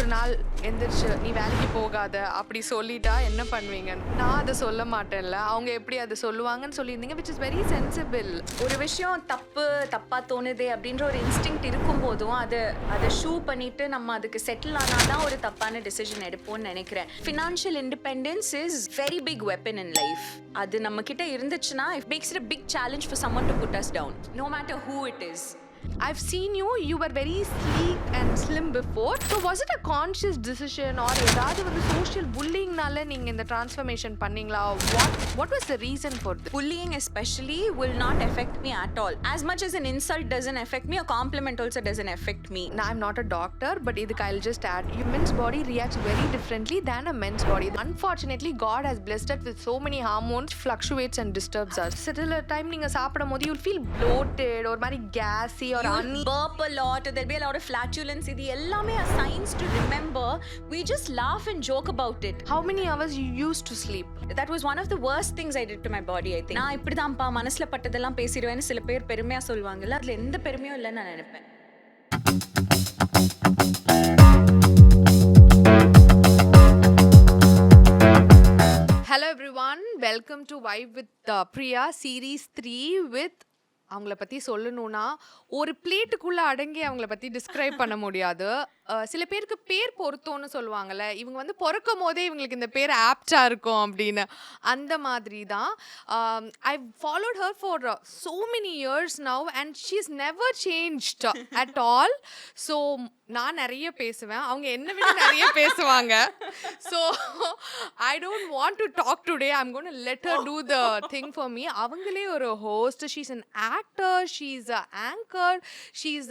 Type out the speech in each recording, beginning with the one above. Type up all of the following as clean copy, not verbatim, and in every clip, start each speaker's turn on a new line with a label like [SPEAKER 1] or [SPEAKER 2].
[SPEAKER 1] ஒரு நாள் எந்திரிச்சு நீ வேலைக்கு போகாத அப்படி சொல்லிட்டா என்ன பண்ணுவீங்க? நான் அதை சொல்ல மாட்டேன்ல, அவங்க எப்படி அதை சொல்லுவாங்கன்னு சொல்லியிருந்தீங்க, which is very sensible.
[SPEAKER 2] ஒரு விஷயம் தப்பா தோணுதே அப்படின்ற ஒரு இன்ஸ்டிங்க்ட் இருக்கும் போதும் அதை ஷூ பண்ணிட்டு நம்ம அதுக்கு செட்டில் ஆனாதான் ஒரு தப்பான டிசிஷன் எடுப்போம்னு நினைக்கிறேன். Financial independence is very big weapon in life. அது நம்ம கிட்ட இருந்துச்சுன்னா it makes it a big challenge for someone to put us down, no matter who it is.
[SPEAKER 1] I've seen you were very sleek and slim before. So was it a conscious decision or ஏதாவது ஒரு social bullyingனால நீங்க இந்த transformation பண்ணீங்களா? What was the reason for this?
[SPEAKER 2] Bullying especially will not affect me at all. As much as an insult doesn't affect me, a compliment also doesn't affect me.
[SPEAKER 1] Now, I'm not a doctor, but idhukku I'll just add, women's body reacts very differently than a men's body. Unfortunately, God has blessed us with so many hormones, fluctuates and disturbs us. Certain time நீங்க சாப்பிடும்போது you'll feel bloated or மாதிரி gassy or
[SPEAKER 2] burp a lot, there'll be a lot of flatulence. Idi ellame are signs to remember. We just laugh and joke about it.
[SPEAKER 1] How many hours you used to sleep?
[SPEAKER 2] That was one of the worst things I did to my body, I think. நான் இப்படிதான்ப்பா மனசுல பட்டதெல்லாம் பேசிடுவேன்னு சில பேர் பெருமையா சொல்லுவாங்கல்ல, அதுல எந்த பெருமையும் இல்லைன்னு நான் நினைப்பேன்.
[SPEAKER 1] Hello everyone, welcome to Vibe with Priya series 3 with அவங்கள பற்றி சொல்லணும்னா ஒரு பிளேட்டுக்குள்ளே அடங்கி அவங்கள பற்றி டிஸ்கிரைப் பண்ண முடியாது. சில பேருக்கு பேர் பொருத்தம்னு சொல்லுவாங்கள்ல, இவங்க வந்து பிறக்கும் போதே இவங்களுக்கு இந்த பேர் ஆப்டாக இருக்கும் அப்படின்னு. அந்த மாதிரி தான். I followed her for so many years now and she's never changed at all. So நான் நிறைய பேசுவேன், அவங்க என்ன விட நிறைய பேசுவாங்க. So I don't want to talk today, I'm gonna let her do the thing for me. அவங்களே ஒரு host, she's an actor, she's a anchor, she's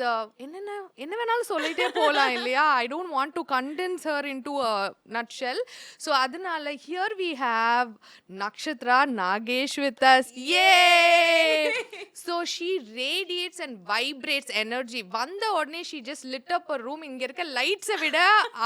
[SPEAKER 1] என்ன வேணாலும் சொல்லிட்டே போகலாம் இல்லையா? I don't want to condense her into a nutshell. So அதனால here we have Nakshathra, Nagesh with us. Yay! So she radiates and vibrates energy. வந்த உடனே she just lit up a room. இங்க இருக்க லைட்ஸை விட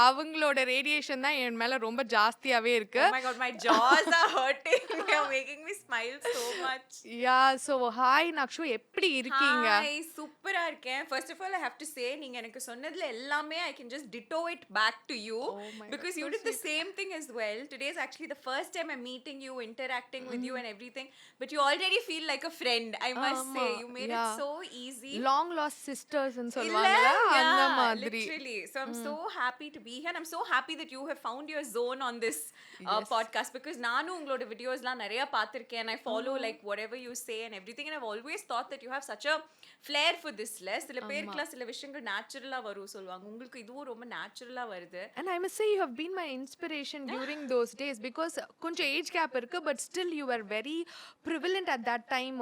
[SPEAKER 1] அவங்களோட radiation தான் என் மேல ரொம்ப ஜாஸ்தியாவே இருக்கு.
[SPEAKER 2] Oh my god, my jaws are hurting. You're making me smile so much.
[SPEAKER 1] Yeah, so hi Nakshu, எப்படி இருக்கீங்க?
[SPEAKER 2] Hi, சூப்பரா இருக்கேன். First of all, I have to say நீங்க எனக்கு சொன்னதுல எல்லாமே I can just ditto it back to you, because you did the same thing as well. Today is actually the first time I'm meeting you, interacting with you and everything, but you already feel like a friend, I must say. You made it so easy.
[SPEAKER 1] Long lost sisters ன்னு சொல்வாங்கல, அந்த மாதிரி.
[SPEAKER 2] Literally. So I'm so happy to be here and I'm so happy that you have found your zone on this podcast, because நானும் உங்களோட வீடியோஸ்லாம் நிறைய பார்த்திருக்கேன் and I follow like whatever you say and everything, and I've always thought that you have such a flair for this. சில பேருக்குலாம் சில விஷயங்கள் நேச்சுரலா வரும் சொல்லுவாங்க, உங்களுக்கு இதுவும் ரொம்ப நேச்சுரலா வருது.
[SPEAKER 1] And I must say you have been my inspiration during those days, because கொஞ்சம் ஏஜ் கேப் இருக்கு, but still you were very prevalent at that time.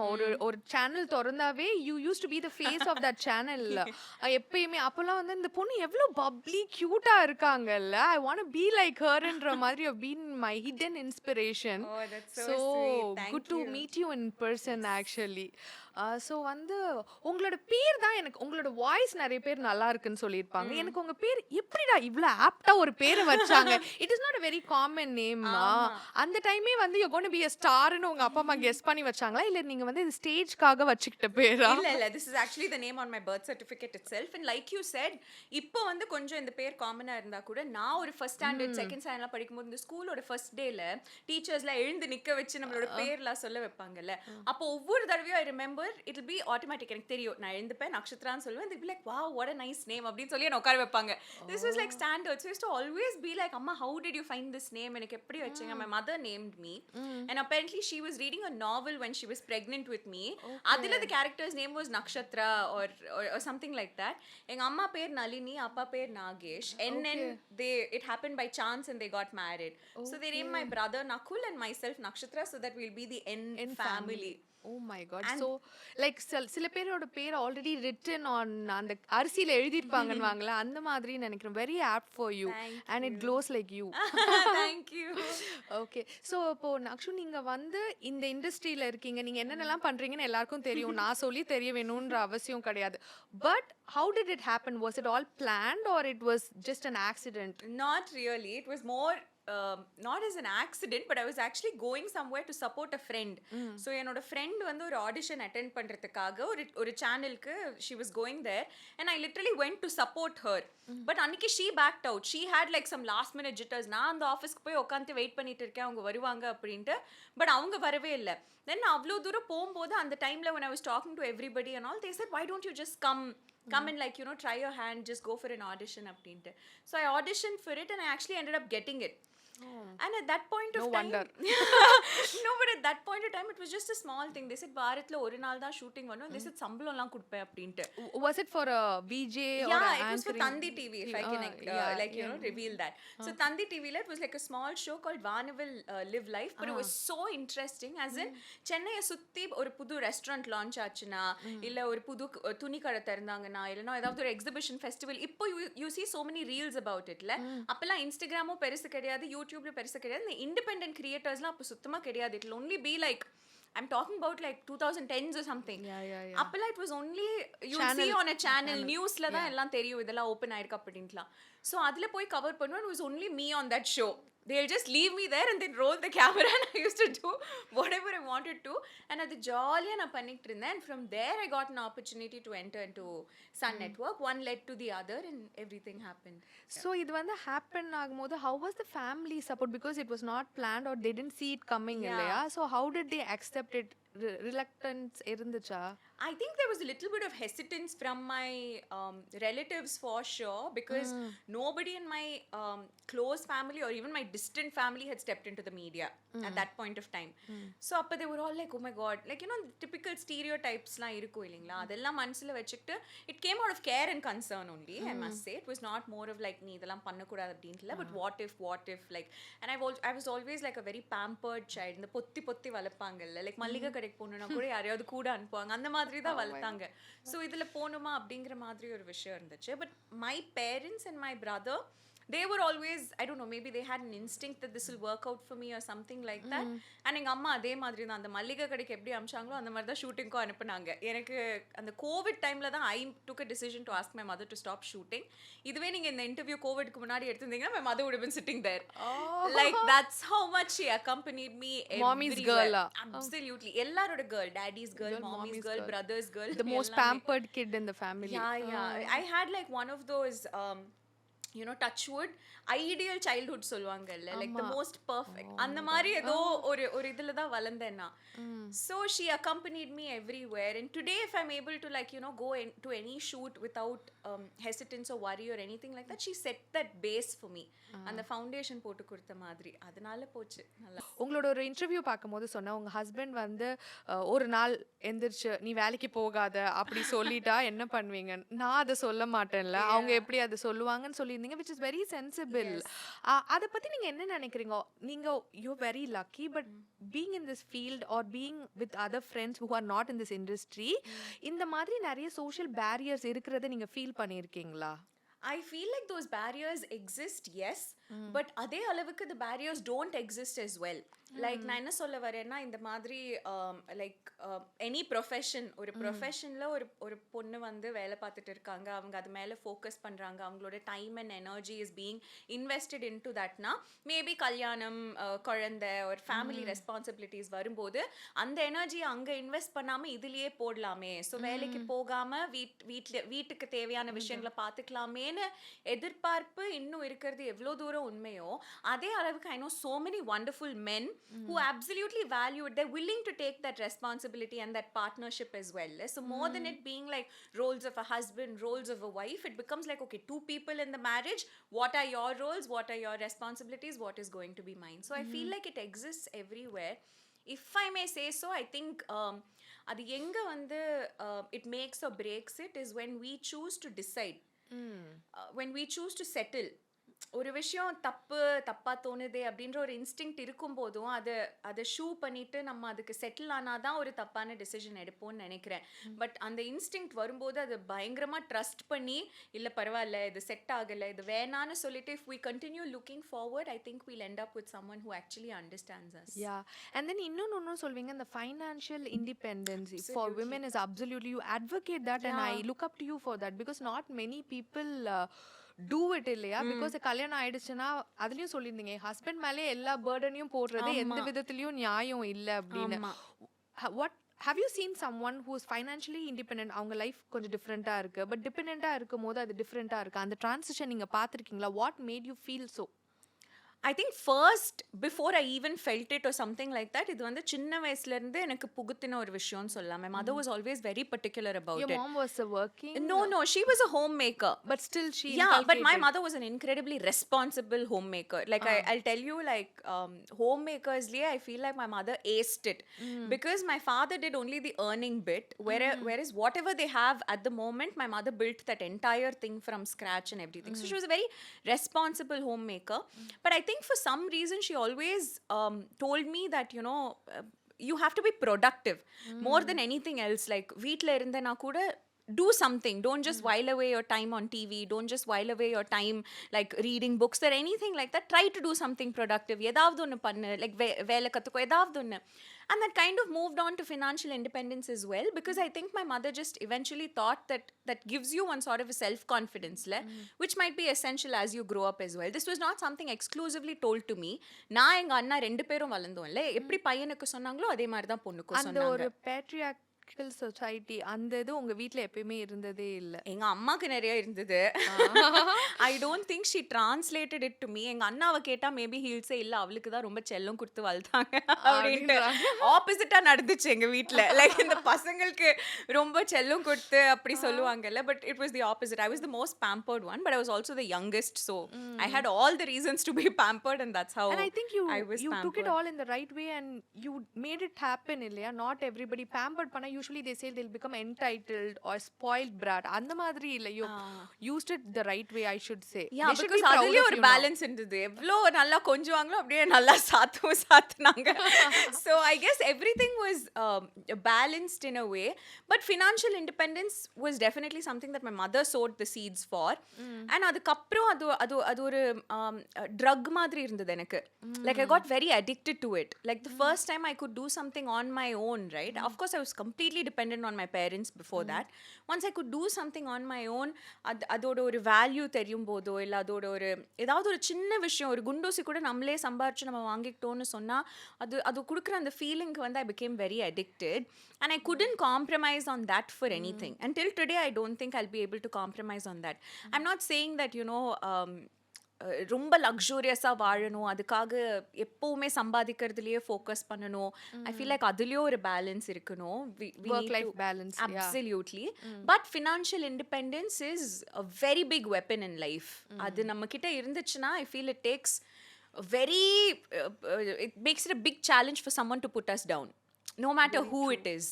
[SPEAKER 1] ஒரு channel திறந்தாவே you used to be the face of that channel. எப்பயுமே அப்போலாம் வந்து இந்த பொண்ணு எவ்வளோ bubbly க்யூட்டா இருக்காங்கல்ல, I want to be like her ன்ற மாதிரி have been my hidden inspiration.
[SPEAKER 2] Oh, that's so sweet. Thank
[SPEAKER 1] good to meet you in person actually. So வந்து உங்களோட பேர் தான் எனக்கு, உங்களோட வாய்ஸ் நிறைய பேர் நல்லா இருக்குன்னு சொல்லியிருப்பாங்க. எனக்கு உங்க பேர் எப்படிடா இவ்வளோ ஆப்டா ஒரு பேரை வச்சாங்க? It is not a very common name. அந்த டைமே வந்து you're going to be a starன்னு உங்க அப்பா அம்மா கெஸ் பண்ணி வச்சாங்களா, இல்ல நீங்க வந்து இது ஸ்டேஜ்காக வச்சுக்கிட்ட பேரா?
[SPEAKER 2] இல்ல, this is actually the name on my birth certificate itself, and like you said, இப்போ வந்து கொஞ்சம் இந்த பேர் காமனா இருந்தா கூட நான் ஒரு ஃபர்ஸ்ட் ஸ்டாண்டர்ட் செகண்ட் ஸ்டாண்டர்ட்லாம் படிக்கும்போது இந்த ஸ்கூலோட ஃபர்ஸ்ட் டேல டீச்சர்ஸ்லாம் எழுந்து நிக்க வச்சு நம்மளோட பேர்லாம் சொல்ல வைப்பாங்கல்ல, அப்போ ஒவ்வொரு தடவையும் I remember it'll be automatic. எனக்கு தெரியும், நான் எழுந்துப்பேன் நக்ஷத்ரான்னு சொல்லுவேன், they'll be like wow what a nice name அப்படின்னு சொல்லி என்ன உட்கார வைப்பாங்க. This was like standard, so I used to always be like amma how did you find this name, எனக்கு எப்படி வச்சீங்க? My mother named me and apparently she was reading a novel when she was pregnant with me. அதுல the character's name was Nakshathra or something like that. எங்க அம்மா பேர் நளினி, அப்பா பேர் Nagesh, and then it happened by chance and they got married. So they named my brother Nakul and myself Nakshathra, so that we'll be the N family.
[SPEAKER 1] Oh my god. And so like சில பேரோட பேர் already written on அந்த அரிசியில எழுதிருப்பாங்கன்னுவாங்கல, அந்த மாதிரி நினைக்கிறேன். Very apt for you. And it glows like you.
[SPEAKER 2] Thank you.
[SPEAKER 1] Okay, so இப்போ நக்ஷு நீங்க வந்து இந்த இண்டஸ்ட்ரியில இருக்கீங்க, நீங்க என்னென்னலாம் பண்றீங்கன்னு எல்லாருக்கும் தெரியும், நான் சொல்லி தெரிய வேணும்ன்ற அவசியம் கிடையாது. But how did it happen? Was it all planned or it was just an accident?
[SPEAKER 2] Not really. It was more not as an accident, but I was actually going somewhere to support a friend. So என்னோட friend வந்து ஒரு audition attend பண்றதுக்காக ஒரு சேனலுக்கு she was going there, and I literally went to support her. But அன்னைக்கு she backed out. She had like some last minute jitters. நான் அந்த ஆஃபீஸ்க்கு போய் உட்காந்து வெயிட் பண்ணிட்டு இருக்கேன் அவங்க வருவாங்க அப்படின்ட்டு, பட் அவங்க வரவே இல்லை. தென் அவ்வளோ தூரம் போகும்போது அந்த டைம்ல when I was talking to everybody and all, they said, why don't you just come and like, you know, try your hand, just go for an audition அப்படின்ட்டு. So I auditioned for it and I actually ended up getting it. And at that point of
[SPEAKER 1] No
[SPEAKER 2] time,
[SPEAKER 1] wonder.
[SPEAKER 2] no, but at that point of time it was just a small thing. They said வாரத்துல ஒரு நாள் தான் shooting வரும், they said சம்பளம்லாம் கொடுப்பேன் அப்படின்ட்டு.
[SPEAKER 1] Was it for a VJ or
[SPEAKER 2] Yeah,
[SPEAKER 1] a
[SPEAKER 2] it was for
[SPEAKER 1] anchoring?
[SPEAKER 2] Tandi TV, if I can like you know reveal that. So Tandi TV it was like a small show called Vanavil Live Life, but it was so interesting, as in சென்னையை சுத்தி ஒரு புது restaurant launch ஆச்சுன்னா, இல்ல ஒரு புது துணி கடை திறந்தாங்கன்னா, இல்லைன்னா ஏதாவது ஒரு எக்ஸிபிஷன் ஃபெஸ்டிவல், இப்போ you see so many reels about it. அப்பெல்லாம் இன்ஸ்டாகிராமும் பெருசு கிடையாது, யூடியூப்ல பெருசு கிடையாது, இந்த இண்டிபெண்டன்ட் கிரியேட்டர்ஸ்லாம் அப்போ சுத்தமா கிடையாது. It will only be like, I'm talking about like 2010s or something.
[SPEAKER 1] Yeah.
[SPEAKER 2] அப்பெல்லாம் it was only you see on a channel, newsல தான் எல்லாம் தெரியும் இதெல்லாம் ஓபன் ஆயிருக்கு அப்படின்ட்டுலாம். ஸோ அதில் போய் கவர் பண்ணுவேன். It was only me on that show. They'll just leave me there and then roll the camera, and I used to do whatever I wanted to, and அது ஜாலியா நான் பண்ணிட்டு இருந்தேன். And from there I got an opportunity to enter into Sun Network. One led to the other and everything happened.
[SPEAKER 1] So இது வந்து happen ஆகும்போது how was the family support, because it was not planned or they didn't see it coming இல்லையா? So how did they accept it? Reluctance இருந்துச்சா?
[SPEAKER 2] I think there was a little bit of hesitance from my relatives for sure, because nobody in my close family or even my distant family had stepped into the media at that point of time. So அப்ப they were all like, oh my god, like, you know, typical stereotypes la இருக்கும் இல்லைங்களா, அதெல்லாம் மனசுல வச்சுக்கிட்டு it came out of care and concern only. I must say it was not more of like நீ இதெல்லாம் பண்ணக்கூடாது அப்படின்ட்டுல, but what if like, and I was always like a very pampered child. இந்த பொத்தி பொத்தி வளர்ப்பாங்கல்ல, like மல்லிகை கடைக்கு போகணும்னா கூட யாரையாவது கூட அனுப்புவாங்க, அந்த மாதிரி தான் வளர்த்தாங்க. ஸோ இதுல போகணுமா அப்படிங்கிற மாதிரி ஒரு விஷயம் இருந்துச்சு. But my parents and my brother, they were always, I don't know, maybe they had an instinct that this will work out for me or something like that. And எங்க அம்மா அதே மாதிரி தான், அந்த மல்லிகை கடைக்கு எப்படி அனுப்பிச்சாங்களோ அந்த மாதிரி தான் ஷூட்டிங்க்கும் அனுப்புனாங்க. எனக்கு அந்த கோவிட் டைம்ல தான் I took a decision to ask my mother to stop shooting. இதுவே நீங்க இந்த இன்டர்வியூ கோவிட்க்கு முன்னாடி எடுத்திருந்தீங்கன்னா my mother would have been sitting there. Like that's how much she accompanied me everywhere.
[SPEAKER 1] Mommy's girl.
[SPEAKER 2] Absolutely. எல்லாரோட girl, daddy's girl, mommy's girl, brother's girl.
[SPEAKER 1] The most pampered kid in the family.
[SPEAKER 2] Yeah. I had like one of those you know, touch wood, ideal childhood சொல்லுவாங்கல்ல, like the most perfect, அந்த மாதிரி ஏதோ ஒரு இதுல தான் வளர்ந்தேன் நான். So she accompanied me everywhere, and today if I'm able to like, you know, go into any shoot without hesitance or worry or anything like that, she set that base for me. அந்த foundation போட்டு கொடுத்த மாதிரி, அதனால போச்சு நல்லா.
[SPEAKER 1] உங்களோட ஒரு interview பார்க்கும்போது சொன்ன உங்க ஹஸ்பண்ட் வந்து ஒரு நாள் எந்திரிச்சு நீ வேலைக்கு போகாத அப்படி சொல்லிட்டா என்ன பண்ணுவீங்க? நான் அதை சொல்ல மாட்டேன்ல, அவங்க எப்படி அதை சொல்லுவாங்கன்னு சொல்லியிருந்தீங்க, which is very sensible. அதை பத்தி நீங்க என்ன நினைக்கிறீங்க? நீங்க you're very lucky, but being in this field or being with other friends who are not in this industry, இந்த மாதிரி நிறைய social barriers இருக்கிறத நீங்க ஃபீல் பண்ணியிருக்கீங்களா?
[SPEAKER 2] I feel like those barriers exist, yes, but அதே அளவுக்கு the barriers don't exist as well. Like நான் என்ன சொல்ல வரேன்னா, இந்த மாதிரி லைக் எனி ப்ரொஃபஷன், ஒரு ப்ரொஃபஷனில் ஒரு பொண்ணு வந்து வேலை பார்த்துட்டு இருக்காங்க, அவங்க அது மேலே ஃபோக்கஸ் பண்ணுறாங்க, அவங்களோட time and energy is being invested into தட்னா, மேபி கல்யாணம், குழந்தை ஒரு ஃபேமிலி ரெஸ்பான்சிபிலிட்டிஸ் வரும்போது அந்த எனர்ஜி அங்கே இன்வெஸ்ட் பண்ணாமல் இதுலேயே போடலாமே, ஸோ வேலைக்கு போகாமல் வீட்டுக்கு தேவையான விஷயங்களை பார்த்துக்கலாமேன்னு எதிர்பார்ப்பு இன்னும் இருக்கிறது எவ்வளோ தூரம் உண்மையோ, அதே அளவுக்கு I know so many wonderful men who absolutely value it. They're willing to take that responsibility and that partnership as well. So more than it being like roles of a husband, roles of a wife, it becomes like, okay, two people in the marriage, what are your roles, what are your responsibilities, what is going to be mine? So I feel like it exists everywhere. If I may say so, I think அது எங்க வந்து it makes or breaks it is when we choose to decide, when we choose to settle. ஒரு விஷயம் தப்பா தோணுதே அப்படின்ற ஒரு instinct இருக்கும் போதும் அதை ஷூ பண்ணிட்டு நம்ம அதுக்கு செட்டில் ஆனாதான் ஒரு தப்பான டிசிஷன் எடுப்போம்னு நினைக்கிறேன். பட் அந்த இன்ஸ்டிங்க்ட் வரும்போது அது பயங்கரமா ட்ரஸ்ட் பண்ணி, இல்ல பரவாயில்ல இது செட் ஆகல, இது வேணான்னு சொல்லிட்டு if we continue looking forward, I think we'll end up with someone who actually understands us.
[SPEAKER 1] Yeah, and then இன்னொன்னு சொல்வீங்க, the financial independence for women is absolutely, you advocate that, and I look up to you for that, because not many people do it இல்லையா? Because கல்யாணம் ஆயிடுச்சுன்னா அதுலயும் சொல்லியிருந்தீங்க husband மேலே எல்லா பேர்டனையும் போடுறது எந்த விதத்துலயும் நியாயம் இல்ல அப்படின்னு. What have you seen someone who is financially independent, அவங்க லைஃப் கொஞ்சம் டிஃப்ரெண்டா இருக்கு, பட் டிபெண்டா இருக்கும் போது அது டிஃப்ரெண்டா இருக்கு, அந்த டிரான்சிஷன் நீங்க பாத்திருக்கீங்களா? What made you feel so?
[SPEAKER 2] I think first before I even felt it or something like that, இது வந்து சின்ன வயசுல இருந்து எனக்கு புகுத்தின ஒரு விஷயம்னு சொல்லலாம். My mother was always very particular about
[SPEAKER 1] Your
[SPEAKER 2] it.
[SPEAKER 1] mom was working?
[SPEAKER 2] No, she was a homemaker.
[SPEAKER 1] But still she
[SPEAKER 2] Yeah, but my
[SPEAKER 1] inculcated.
[SPEAKER 2] mother was an incredibly responsible homemaker. Like I'll tell you, like homemakers liye I feel like my mother aced it. Because my father did only the earning bit, whereas whatever they have at the moment, my mother built that entire thing from scratch and everything. So she was a very responsible homemaker. But I think for some reason she always told me that, you know, you have to be productive more than anything else. Like veetla irundena kuda do something. Don't just while away your time on TV. Don't just while away your time like reading books or anything like that. Try to do something productive. Edavadhu onnu pannu, like vela kathuko edavadhu onnu. And that kind of moved on to financial independence as well, because I think my mother just eventually thought that that gives you one sort of a self confidence, which might be essential as you grow up as well. This was not something exclusively told to me. Na enga anna rendu perum valandhomle eppadi paiyanukku sonnangalo adhe mari dhaan ponnukku
[SPEAKER 1] அந்த
[SPEAKER 2] sonnanga.
[SPEAKER 1] ஒரு patriarchal society அந்த இது உங்க வீட்ல எப்பயுமே இருந்ததே இல்ல.
[SPEAKER 2] எங்க அம்மாக்கு நிறைய இருந்தது. I don't think she translated it to me. எங்க அண்ணாவை கேட்டா மேபி ஹீல் சே இல்ல அவளுக்கு தான் ரொம்ப செல்லம் கொடுத்து வளர்த்தாங்க அப்படின்ட்டு. ஆப்போசிட்டா நடந்துச்சு எங்க வீட்ல. லைக் இந்த பசங்களுக்கு ரொம்ப செல்லம் கொடுத்து அப்படி சொல்லுவாங்கல்ல. But it was the opposite. I was the most pampered one, but I was also the youngest, so I had all the reasons to be pampered, and that's how
[SPEAKER 1] And I think
[SPEAKER 2] I was
[SPEAKER 1] you took it
[SPEAKER 2] pampered.
[SPEAKER 1] all in the right way and you made it happen இல்லையா? Not everybody pampered பண்ணா usually they say they'll become entitled or spoiled brat. அந்த மாதிரி இல்ல, you used it the right way, I should say.
[SPEAKER 2] Yeah,
[SPEAKER 1] They should
[SPEAKER 2] because
[SPEAKER 1] be proud
[SPEAKER 2] அதுலயே
[SPEAKER 1] of
[SPEAKER 2] ஒரு
[SPEAKER 1] you now.
[SPEAKER 2] Balance இருந்தது. எவ்வளோ நல்லா கொஞ்சுவாங்களோ அப்படியே நல்லா சாத்துனாங்க. So I guess everything was balanced in a way, but financial independence was definitely something that my mother sowed the seeds for. And அதுக்கப்புறம் அது ஒரு drug மாதிரி இருந்தது எனக்கு. Like I got very addicted to it. Like the first time I could do something on my own, right? Of course I was completely dependent on my parents before that. Once I could do something on my own, அதோட ஒரு value தெரியும் போதோ இல்ல அதோட ஒரு ஏதாவது ஒரு சின்ன விஷயம், ஒரு குண்டூசி கூட நம்மளே சம்பாரிச்சு நம்ம வாங்கிட்டோம்னு சொன்னா அது கொடுக்குற அந்த ஃபீலிங்க்கு வந்து I became very addicted, and I couldn't compromise on that for anything. Until today I don't think I'll be able to compromise on that. I'm not saying that, you know, ரொம்ப லக்ஸூரியஸாக வாழணும், அதுக்காக எப்போவுமே சம்பாதிக்கிறதுலையே ஃபோக்கஸ் பண்ணணும். ஐ feel like அதுலேயும் ஒரு balance இருக்கணும்.
[SPEAKER 1] Work life balance.
[SPEAKER 2] Absolutely. But financial independence is a very big weapon in life. அது நம்ம கிட்ட இருந்துச்சுன்னா I feel it takes it makes it a big challenge for someone to put us down, no matter who it is.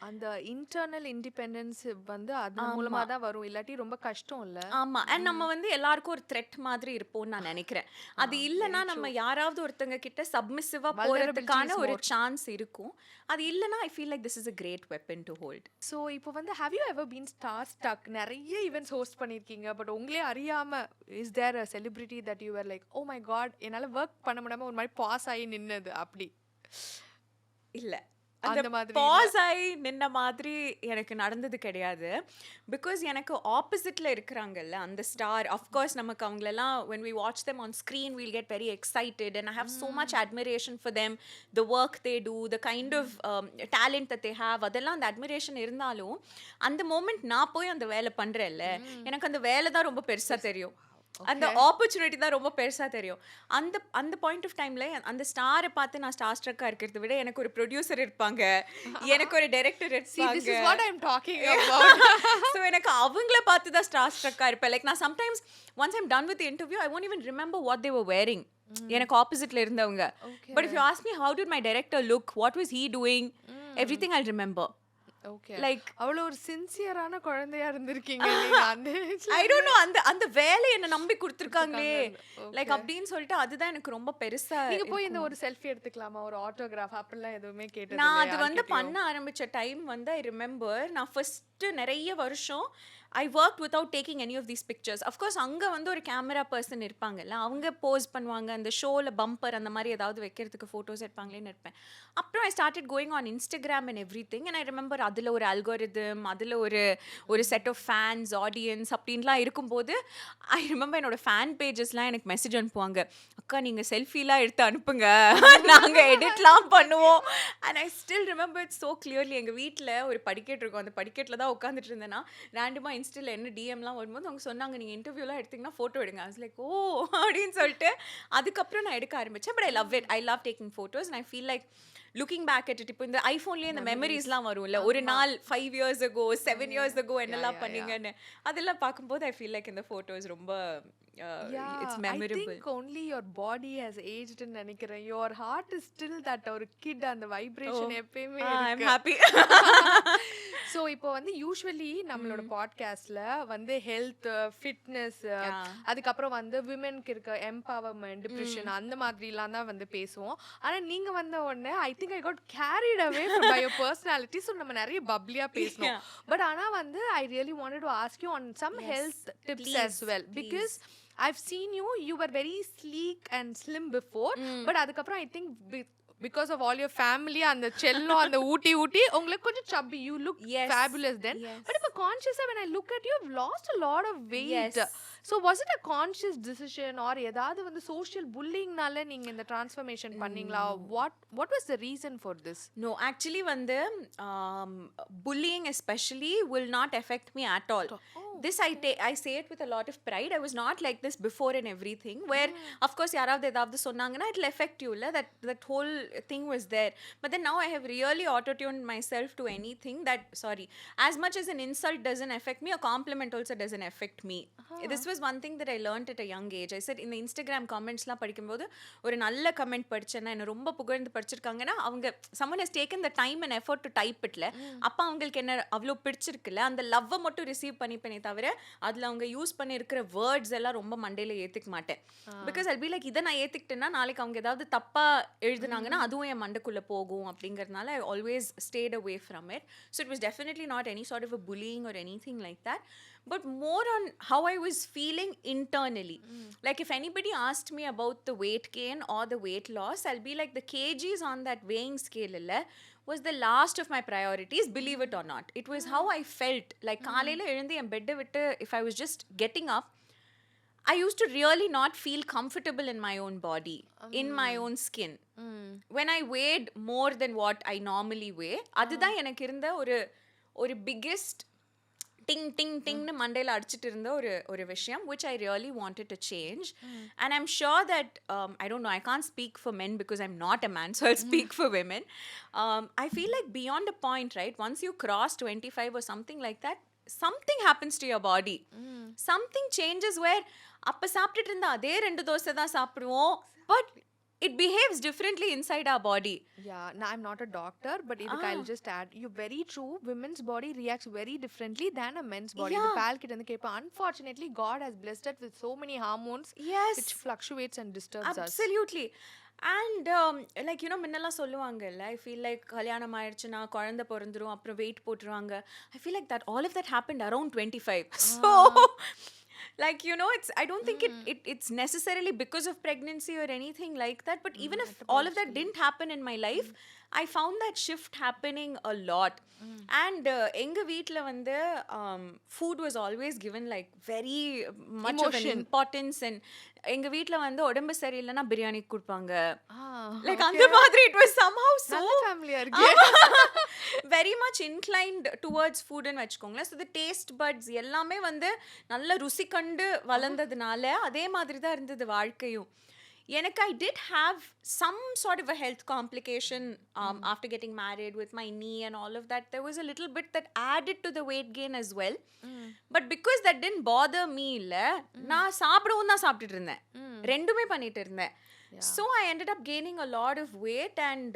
[SPEAKER 1] அந்த internal independence வந்து அது மூலமா தான் வரும், இல்லாட்டி ரொம்ப கஷ்டம் இல்ல?
[SPEAKER 2] ஆமா. அண்ட் நம்ம வந்து எல்லாருக்கும் ஒரு த்ரெட் மாதிரி இருப்போம்னு நான் நினைக்கிறேன். அது இல்லனா நம்ம யாராவது ஒருத்தங்க கிட்ட சப்மிசிவா போறதுக்கான ஒரு சான்ஸ் இருக்கும். அது இல்லனா I feel like this is a great weapon to hold.
[SPEAKER 1] So இப்போ வந்து have you ever been starstruck? நிறைய ஈவென்ட்ஸ் ஹோஸ்ட் பண்ணிருக்கீங்க, பட் உங்களே அறியாம is there a celebrity that you were like, oh my god, என்னால வர்க் பண்ண முடியாம ஒரு மாதிரி பாஸ் ஆகி நின்னது அப்படி?
[SPEAKER 2] இல்ல,
[SPEAKER 1] அந்த மாதிரி
[SPEAKER 2] பாஸ் ஆகி நின்ன மாதிரி எனக்கு நடந்தது கிடையாது. பிகாஸ் எனக்கு ஆப்போசிட்ல இருக்கிறாங்கல்ல அந்த ஸ்டார், அஃப்கோர்ஸ் நமக்கு அவங்களெல்லாம் when we watch them on screen we'll get very excited and I have so much admiration for them, the work they do, the kind of talent that they have. அதெல்லாம் அந்த admiration இருந்தாலும் அந்த moment நான் போய் அந்த வேலை பண்றேன்ல, எனக்கு அந்த வேலை தான் ரொம்ப பெருசா தெரியும். அந்த ஆப்பர்ச்சுனிட்டி தான் ரொம்ப பெருசா தெரியும். அந்த பாயிண்ட் ஆஃப் டைம்ல அந்த ஸ்டாரை பார்த்து நான் ஸ்டார் ஸ்ட்ரக்கா இருக்கிறத விட எனக்கு ஒரு ப்ரொடியூசர் இருப்பாங்க, எனக்கு ஒரு டைரக்டர் இருப்பாங்க.
[SPEAKER 1] This is what I'm talking about.
[SPEAKER 2] So எனக்கு அவங்கள பார்த்து தான் ஸ்டார் ஸ்ட்ரக்கா இருப்பேன். லைக் நான் sometimes once I'm done with the interview I won't even remember what they were wearing. எனக்கு ஆப்போசிட்ல இருந்தவங்க. But if you ask me how did my director look, what was he doing, everything I'll remember.
[SPEAKER 1] Okay.
[SPEAKER 2] Like
[SPEAKER 1] அவ்வளோ ஒரு சின்சியரான குழந்தையா இருந்திருக்கீங்க நீங்க அந்த
[SPEAKER 2] I don't know, அந்த வேலை என்ன நம்பி கொடுத்துருக்காங்களே லைக் அப்படின்னு சொல்லிட்டு அதுதான் எனக்கு ரொம்ப பெருசா.
[SPEAKER 1] நீங்க போய் இந்த ஒரு செல்ஃபி எடுத்துக்கலாமா, ஒரு ஆட்டோகிராஃப் அப்படிலாம் எதுவுமே கேட்டது?
[SPEAKER 2] நான் அது வந்து பண்ண ஆரம்பிச்ச டைம் வந்து I remember நான் ஃபர்ஸ்ட் நிறைய வருஷம் I worked without taking any of these pictures. Of course, அங்க வந்து ஒரு கேமரா பர்சன் இருப்பாங்கல்ல, அவங்க போஸ் பண்ணுவாங்க, அந்த ஷோல பம்பர் அந்த மாதிரி ஏதாவது வைக்கிறதுக்கு ஃபோட்டோஸ் எடுப்பாங்களேன்னு இருப்பேன். அப்புறம் I started going on Instagram and everything, and I remember அதில் ஒரு algorithm, அதில் ஒரு செட் ஆஃப் ஃபேன்ஸ், ஆடியன்ஸ் அப்படின்லாம் இருக்கும்போது ஐ ரிமெம்பர் என்னோட ஃபேன் பேஜஸ்லாம் எனக்கு மெசேஜ் அனுப்புவாங்க, அக்கா நீங்கள் செல்ஃபிலாம் எடுத்து அனுப்புங்க, நாங்கள் எடிட்லாம் பண்ணுவோம். And I still remember it so clearly. எங்கள் வீட்டில் ஒரு படிக்கட்டு இருக்கும், அந்த படிக்கட்டில் தான் உட்காந்துட்டு இருந்தேன்னா ரேண்டமாக இன்ஸ்டில் என்ன டிஎம்லாம் வரும்போது அவங்க சொன்னாங்க, நீங்கள் இன்டர்வியூலாம் எடுத்திங்கன்னா ஃபோட்டோ எடுங்க. I was like, ஓ அப்படின்னு சொல்லிட்டு அதுக்கப்புறம் நான் எடுக்க ஆரம்பித்தேன். But I love it. I love taking photos and I feel like looking back at it. இப்போ இந்த ஐஃபோன்லேயே இந்த மெமரிஸ்லாம் வரும்ல, ஒரு நாள் 5 years ago 7 years ago என்னெல்லாம் பண்ணீங்கன்னு அதெல்லாம் பார்க்கும்போது ஐ ஃபீல் லைக் இந்த ஃபோட்டோஸ் ரொம்ப it's memorable.
[SPEAKER 1] I think only your body has aged ன்னு நினைக்கிறேன். Your heart is still that ஒரு kid, அந்த vibration எப்பயுமே இருக்கு.
[SPEAKER 2] I'm happy.
[SPEAKER 1] ஸோ இப்போ வந்து யூஸ்வலி நம்மளோட பாட்காஸ்ட்ல வந்து ஹெல்த், ஃபிட்னஸ், அதுக்கப்புறம் வந்து விமென்க்கு இருக்க எம்பவர்மெண்ட், டிப்ரெஷன் அந்த மாதிரிலாம் தான் வந்து பேசுவோம். ஆனா நீங்க வந்த உடனே I think I got carried away by your personality. So நம்ம நிறைய பப்ளியா பேசணும். பட் ஆனா வந்து I really wanted to ask you on some health tips as well, because I've seen you were very sleek and slim before, but adukapra I think because of all your family and the cello and the ooty உங்களுக்கு கொஞ்சம் chubby, you look fabulous then. But if conscious when I look at you, you've lost a lot of weight. So was it a conscious decision or ஏதாவது வந்து social bullying நால நீங்க இந்த transformation பண்ணீங்களா? What was the reason for this?
[SPEAKER 2] No, actually வந்து bullying especially will not affect me at all. This I say it with a lot of pride. I was not like this before and everything, where of course யாராவது ஏதாவது சொன்னாங்கன்னா it'll affect you, that whole thing was there. But then now I have really auto-tuned myself to anything that, sorry, as much as an insult doesn't affect me, a compliment also doesn't affect me. This was one thing that I learned at a young age. I said in the Instagram commentsலாம் படிக்கும்போது ஒரு நல்ல comment படிச்சேன்னா என்ன ரொம்ப புகழ்ந்து படிச்சிருக்காங்கன்னா அவங்க someone has taken the time and effort to type itல, அப்ப அவங்களுக்கு என்ன அவ்வளோ பிடிச்சிருக்குல்ல, அந்த லவ்வை மட்டும் ரிசீவ் பண்ணிப்பேனே தவிர அதில் அவங்க யூஸ் பண்ணியிருக்கிற வேர்ட்ஸ் எல்லாம் ரொம்ப மண்டையில் ஏற்றுக்க மாட்டேன். பிகாஸ் ஐ பி லைக் இதை நான் ஏற்றுக்கிட்டேன்னா நாளைக்கு அவங்க ஏதாவது தப்பாக எழுதுனாங்கன்னா அதுவும் என் மண்டைக்குள்ளே போகும் அப்படிங்கிறதுனால I always stayed away from it. So it was definitely not any sort of a bullying or anything like that, but more on how I was feeling internally. Like if anybody asked me about the weight gain or the weight loss, I'll be like the kgs on that weighing scale was the last of my priorities, believe it or not. It was how I felt. Like காலையில எழுந்து என் பெட்டை விட்டு if I was just getting up, I used to really not feel comfortable in my own body, in my own skin. When I weighed more than what I normally weigh, அதுதான் எனக்கு இருந்த ஒரு biggest ting ting ting னு மண்டையில் அடிச்சிட்டு இருந்த ஒரு விஷயம் which I really wanted to change. And I'm sure that I don't know, I can't speak for men because I'm not a man, so I'll speak for women. I feel like beyond a point, right, once you cross 25 or something like that, something happens to your body. Something changes where அப்ப சாப்பிட்டுட்டு இருந்த அதே 2 தோசை தான் சாப்பிடுவோம், but it behaves differently inside our body.
[SPEAKER 1] Yeah, now I'm not a doctor, but I'll just add, you're very true. Women's body reacts very differently than a men's body. The pal kid and the kepa, unfortunately God has blessed us with so many hormones which fluctuates and disturbs us.
[SPEAKER 2] Absolutely. And like you know, முன்னெல்லாம் சொல்லுவாங்கல்ல, I feel like கல்யாணம் ஆயிடுச்சுன்னா குழந்தை பிறந்துரும், அப்புறம் wait போட்டுருவாங்க. I feel like that all of that happened around 25. So like you know, I don't think it's necessarily because of pregnancy or anything like that, but even if all of that didn't happen in my life, I found that shift happening a lot. And எங்க வீட்ல வந்து food was always given like very much of an importance, and எங்க வீட்ல வந்து உடம்பு சரியில்லைன்னா பிரியாணி கொடுப்பாங்க. Like அந்த மாதிரி it was somehow so
[SPEAKER 1] family இருக்கு,
[SPEAKER 2] very much inclined towards food ன்னு வெச்சுக்கோங்களேன். So the taste buds எல்லாமே வந்து நல்ல ருசி கண்டு வளர்ந்ததுனால அதே மாதிரி தான் இருந்தது வாழ்க்கையும். எனக்கு I did have some sort of a health complication after getting married with my knee and all of that. There was a little bit that added to the weight gain as well. But because that didn't bother me, நான் சாப்பிடவும் தான் சாப்பிட்டுட்டு இருந்தேன், ரெண்டுமே பண்ணிட்டு இருந்தேன். So I ended up gaining a lot of weight, and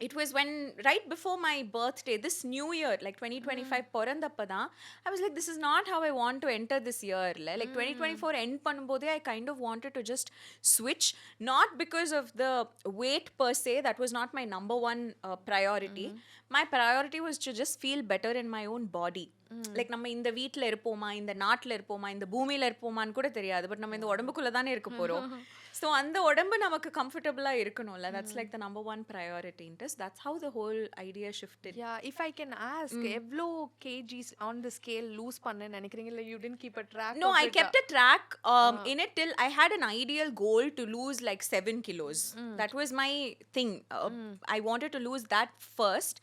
[SPEAKER 2] it was when right before my birthday, this new year, like 2025 பொறந்தப்பதான் I was like, this is not how I want to enter this year. Like 2024 end பண்ணும்போதே I kind of wanted to just switch, not because of the weight per se, that was not my number one priority. My priority was to just feel better in my own body. Like நம்ம இந்த வீட்ல இருப்போமா, இந்த நாட்டுல இருப்போமா, இந்த பூமியில இருப்போமான்னு கூட தெரியாது. பட் நம்ம இந்த உடம்புக்குள்ள தானே இருக்க போறோம். ஸோ அந்த உடம்பு நமக்கு கம்ஃபர்டபுளா இருக்கணும்ல. That's like the number one priority in this. That's how the whole idea shifted.
[SPEAKER 1] Yeah, if I can ask, எவ்ளோ kgs on the scale lose பண்ண நினைக்கிறீங்க? இல்ல you didn't keep a track
[SPEAKER 2] No,
[SPEAKER 1] of
[SPEAKER 2] I
[SPEAKER 1] it?
[SPEAKER 2] kept a track in it till I had an ideal goal to lose like 7 kilos. That was my thing. I wanted to lose that first.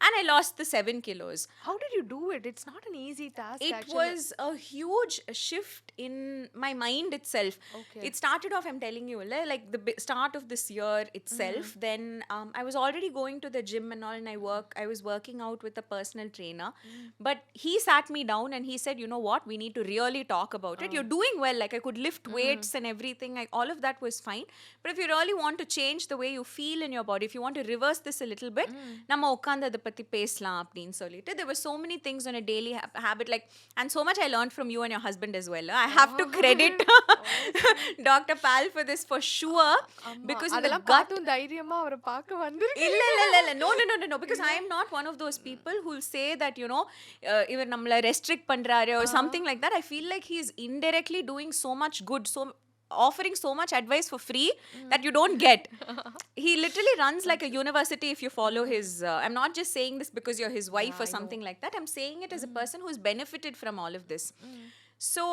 [SPEAKER 2] And I lost the 7 kilos.
[SPEAKER 1] How did you do it? It's not an easy task
[SPEAKER 2] It
[SPEAKER 1] actually.
[SPEAKER 2] was a huge shift in my mind itself.
[SPEAKER 1] Okay.
[SPEAKER 2] It started off, I'm telling you, like the start of this year itself. Then I was already going to the gym and all, and I was working out with a personal trainer. But he sat me down and he said, you know what, we need to really talk about it. You're doing well. Like I could lift weights and everything. All of that was fine. But if you really want to change the way you feel in your body, if you want to reverse this a little bit, நம்ம உட்கார்ந்து அதை பத்தி பேசலாம் அப்படின்னு சொல்லிட்டு there were so many things on a daily habit, like, and so much I learned from you and your husband as well. I have to credit Dr. Pal for this for sure, because in the gut
[SPEAKER 1] காட்டும் தைரியமா அவரை பார்க்க வந்திருக்கீங்க.
[SPEAKER 2] இல்ல no, because I am not one of those people who will say that, you know, இவர் நம்மள restrict பண்றாரு or something like that. I feel like he is indirectly doing so much good, so offering so much advice for free that you don't get. He literally runs like a university if you follow his I'm not just saying this because you're his wife or something like that. I'm saying it as a person who's benefited from all of this. So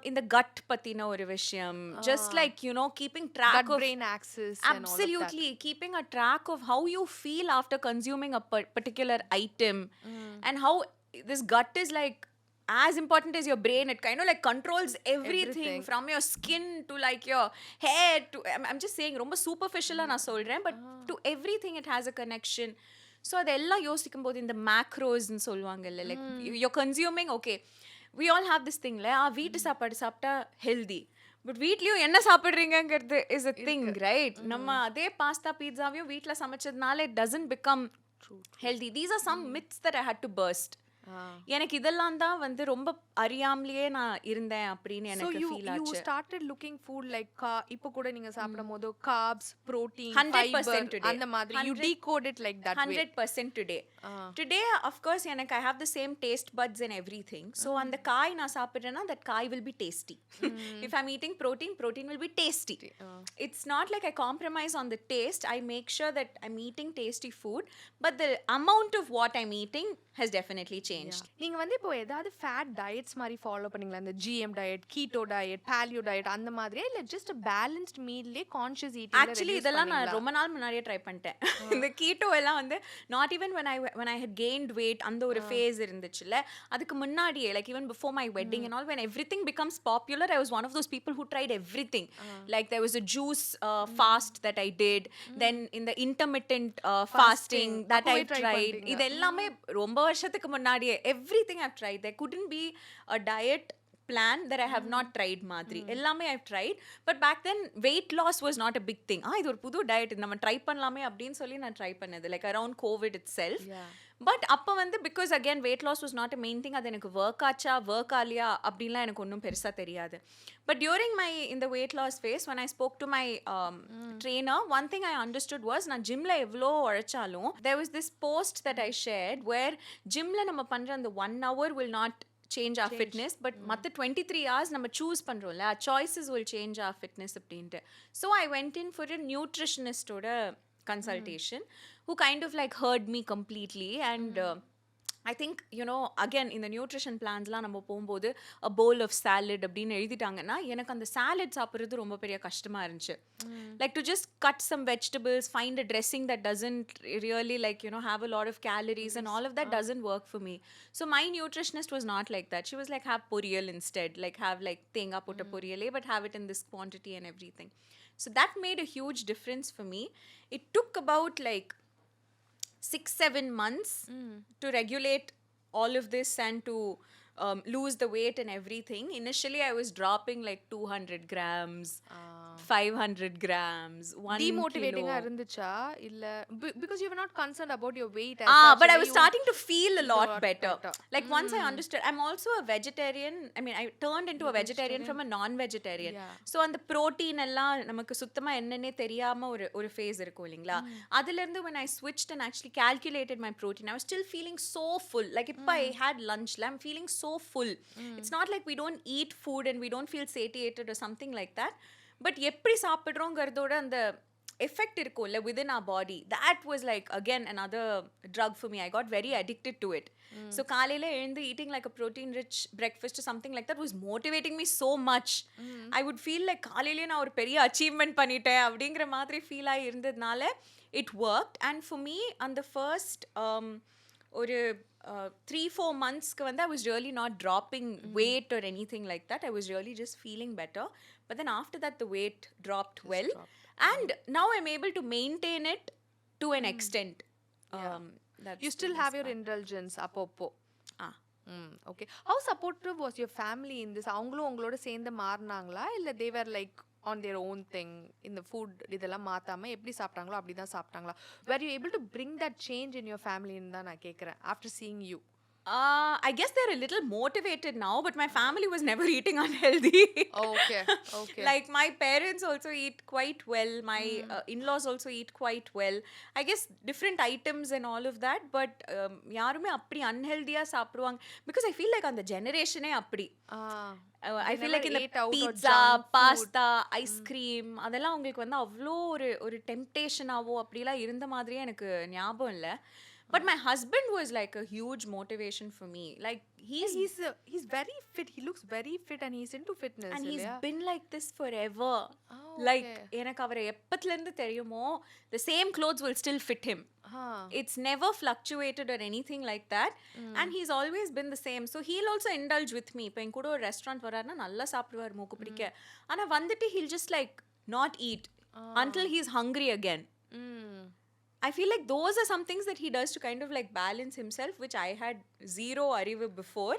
[SPEAKER 2] in the gut patina or vishayam, just like, you know, keeping track
[SPEAKER 1] Gut
[SPEAKER 2] of
[SPEAKER 1] brain axis and all of that.
[SPEAKER 2] absolutely keeping a track of how you feel after consuming a particular item, and how this gut is like as important as your brain. It kind of like controls everything from your skin to like your hair to I'm just saying ரொம்ப சூப்பர்ஃபிஷியலா நான் சொல்றேன், but to everything it has a connection. So அதெல்லாம் யோசிக்கும் போது இந்த macros ன்னு சொல்லுவாங்கல்ல, like you're consuming, okay, we all have this thing ல வீட்டு சாப்பாடு சாப்பிட்டா healthy, பட் வீட்லயும் என்ன சாப்பிடுறீங்கிறது இஸ் a thing, right? நம்ம அதே பாஸ்தா பீட்சாவையும் வீட்ல சமைச்சதுனால it doesn't become healthy. These are some myths that I had to burst. எனக்கு இதெல்லாம் தான் வந்து ரொம்ப அறியாமலேயே நான் இருந்தேன் அப்படின்னு எனக்கு ஃபீல் ஆச்சு.
[SPEAKER 1] You started looking food like இப்போ கூட நீங்க சாப்பிடும்போது carbs, protein,
[SPEAKER 2] 100%
[SPEAKER 1] fiber அந்த மாதிரி you decode it like that
[SPEAKER 2] 100% today. Today of course எனக்கு I have the same taste buds and everything. So அந்த காய் நான் சாப்பிடுறேன்னா that காய் will be tasty. If I'm eating protein will be tasty. It's not like I compromise on the taste. I make sure that I'm eating tasty food, but the amount of what I'm eating has definitely changed.
[SPEAKER 1] நீங்க வந்து இப்போ ஏதாவது fat diets மாதிரி follow பண்ணீங்களா? இந்த GM diet, keto diet, paleo diet அந்த மாதிரியா, இல்ல ஜஸ்ட் பேலன்ஸ்ட் மீல்லே கான்ஷியஸ் ஈட்டிங்?
[SPEAKER 2] ஆக்சுவலி இதெல்லாம் நான் ரொம்ப நாள் முன்னாடியே ட்ரை பண்ணிட்டேன். இந்த கீட்டோ எல்லாம் வந்து not even when I had gained weight அந்த ஒரு ஃபேஸ் இருந்துச்சுல, அதுக்கு முன்னாடியே like even before my wedding and all, when everything becomes popular, I was one of those people who tried everything. Like there was a juice fast that I did, then in the intermittent fasting that I tried. இது எல்லாமே ரொம்ப வருஷத்துக்கு முன்னாடியே everything I've tried. There couldn't be a diet plan that I have not tried மாதிரி எல்லாமே I've tried, but back then weight loss was not a big thing. இது ஒரு புது டயட் நம்ம ட்ரை பண்ணலாமே அப்படின்னு சொல்லி நான் ட்ரை பண்ணது like around COVID itself. But அப்போ வந்து because again weight loss was not a main thing. அது எனக்கு ஒர்க் ஆச்சா ஒர்க் ஆலியா அப்படின்லாம் எனக்கு ஒன்றும் பெருசாக தெரியாது. பட் டியூரிங் மை இந்த weight loss phase when I spoke to my trainer, one thing I understood was நான் ஜிம்ல எவ்வளோ உழைச்சாலும் there was this post that I shared where ஜிம்ல நம்ம பண்ணுற அந்த 1 hour will not change our fitness, but மற்ற 23 hours நம்ம choose பண்ணுறோம்ல, our choices will change our fitness அப்படின்ட்டு. So I went in for a nutritionist ஓட consultation who kind of like heard me completely, and I think, you know, again in the nutrition plansலாம் நம்ம போகும்போது a bowl of salad அப்படின்னு எழுதிட்டாங்கன்னா எனக்கு அந்த salad சாப்பிட்றது ரொம்ப பெரிய கஷ்டமா இருந்துச்சு. Like to just cut some vegetables, find a dressing that doesn't really like, you know, have a lot of calories and all of that doesn't work for me. So my nutritionist was not like that. She was like, have poriyal instead, like have like thenga potta poriyale, but have it in this quantity and everything. So that made a huge difference for me. It took about like 6-7 months to regulate all of this and to lose the weight and everything. Initially I was dropping like 200 grams 500 grams, 1
[SPEAKER 1] demotivating
[SPEAKER 2] kilo.
[SPEAKER 1] இருந்துச்சா இல்ல because you were not concerned about your weight as
[SPEAKER 2] But I
[SPEAKER 1] such,
[SPEAKER 2] was starting to feel a lot better.
[SPEAKER 1] better.
[SPEAKER 2] Like once I understood, I'm also a vegetarian. I mean, I turned into a vegetarian from a non-vegetarian.
[SPEAKER 1] Yeah.
[SPEAKER 2] So அந்த protein எல்லாம் நமக்கு சுத்தமா என்னன்னே தெரியாம ஒரு phase இருக்கும் இல்லைங்களா? அதுல இருந்து when I switched and actually calculated my protein, I was still feeling so full. Like if I had lunch, I'm feeling so full. It's not like we don't eat food and we don't feel satiated or something like that. But எப்படி சாப்பிடுறோங்கிறதோட அந்த effect இருக்கும்ல within our body, that was like again another drug for me. I got very addicted to it. So காலையில எழுந்து eating like a protein rich breakfast or something like that was motivating me so much. I would feel like காலையிலே நான் ஒரு பெரிய achievement பண்ணிட்டேன் அப்படிங்கிற மாதிரி feel ஆகி இருந்ததுனால it worked. And for me on the first ஒரு 3-4 monthsக்கு வந்து I was really not dropping weight or anything like that. I was really just feeling better. But then after that the weight dropped well. And now I'm able to maintain it to an extent.
[SPEAKER 1] You still have your indulgence அப்பப்போ. Okay. How supportive was your family in this? அவங்களும் உங்களோட சேர்ந்து மாறினாங்களா இல்ல they were like on their own thing in the food இதெல்லாம் மாத்தாம எப்படி சாப்பிட்டாங்களோ அப்படிதான் சாப்பிட்டாங்களா? Were you able to bring that change in your family ன்னு தான் நான் கேக்குறேன் after seeing you?
[SPEAKER 2] I guess they're a little motivated now, but my family was never eating unhealthy.
[SPEAKER 1] Okay.
[SPEAKER 2] Like my parents also eat quite well. My in-laws also eat quite well. I guess different items and all of that, but யாருமே அப்படி unhealthy-ஆ சாப்பிடுவாங்க because I feel like அந்த ஜெனரேஷனே அப்படி. I feel like in the pizza, pasta, ice cream அதெல்லாம் உங்களுக்கு வந்து அவ்வளோ ஒரு டெம்ப்டேஷனாவோ அப்படிலாம் இருந்த மாதிரியே எனக்கு ஞாபகம் இல்லை. But my husband was like a huge motivation for me. Like
[SPEAKER 1] he's very fit. He looks very fit and he's into fitness.
[SPEAKER 2] And he's been like this forever. Like எனக்கு அவரை எப்பத்துல இருந்து தெரியுமோ the same clothes will still fit him. It's never fluctuated or anything like that. And he's always been the same. So he'll also indulge with me. இப்போ என் கூட ஒரு restaurant வராருன்னா நல்லா சாப்பிடுவார் மூக்கு பிடிக்க. ஆனா வந்துட்டு he'll just like not eat until he's hungry again. I feel like those are some things that he does to kind of like balance himself, which I had zero அறிவு before.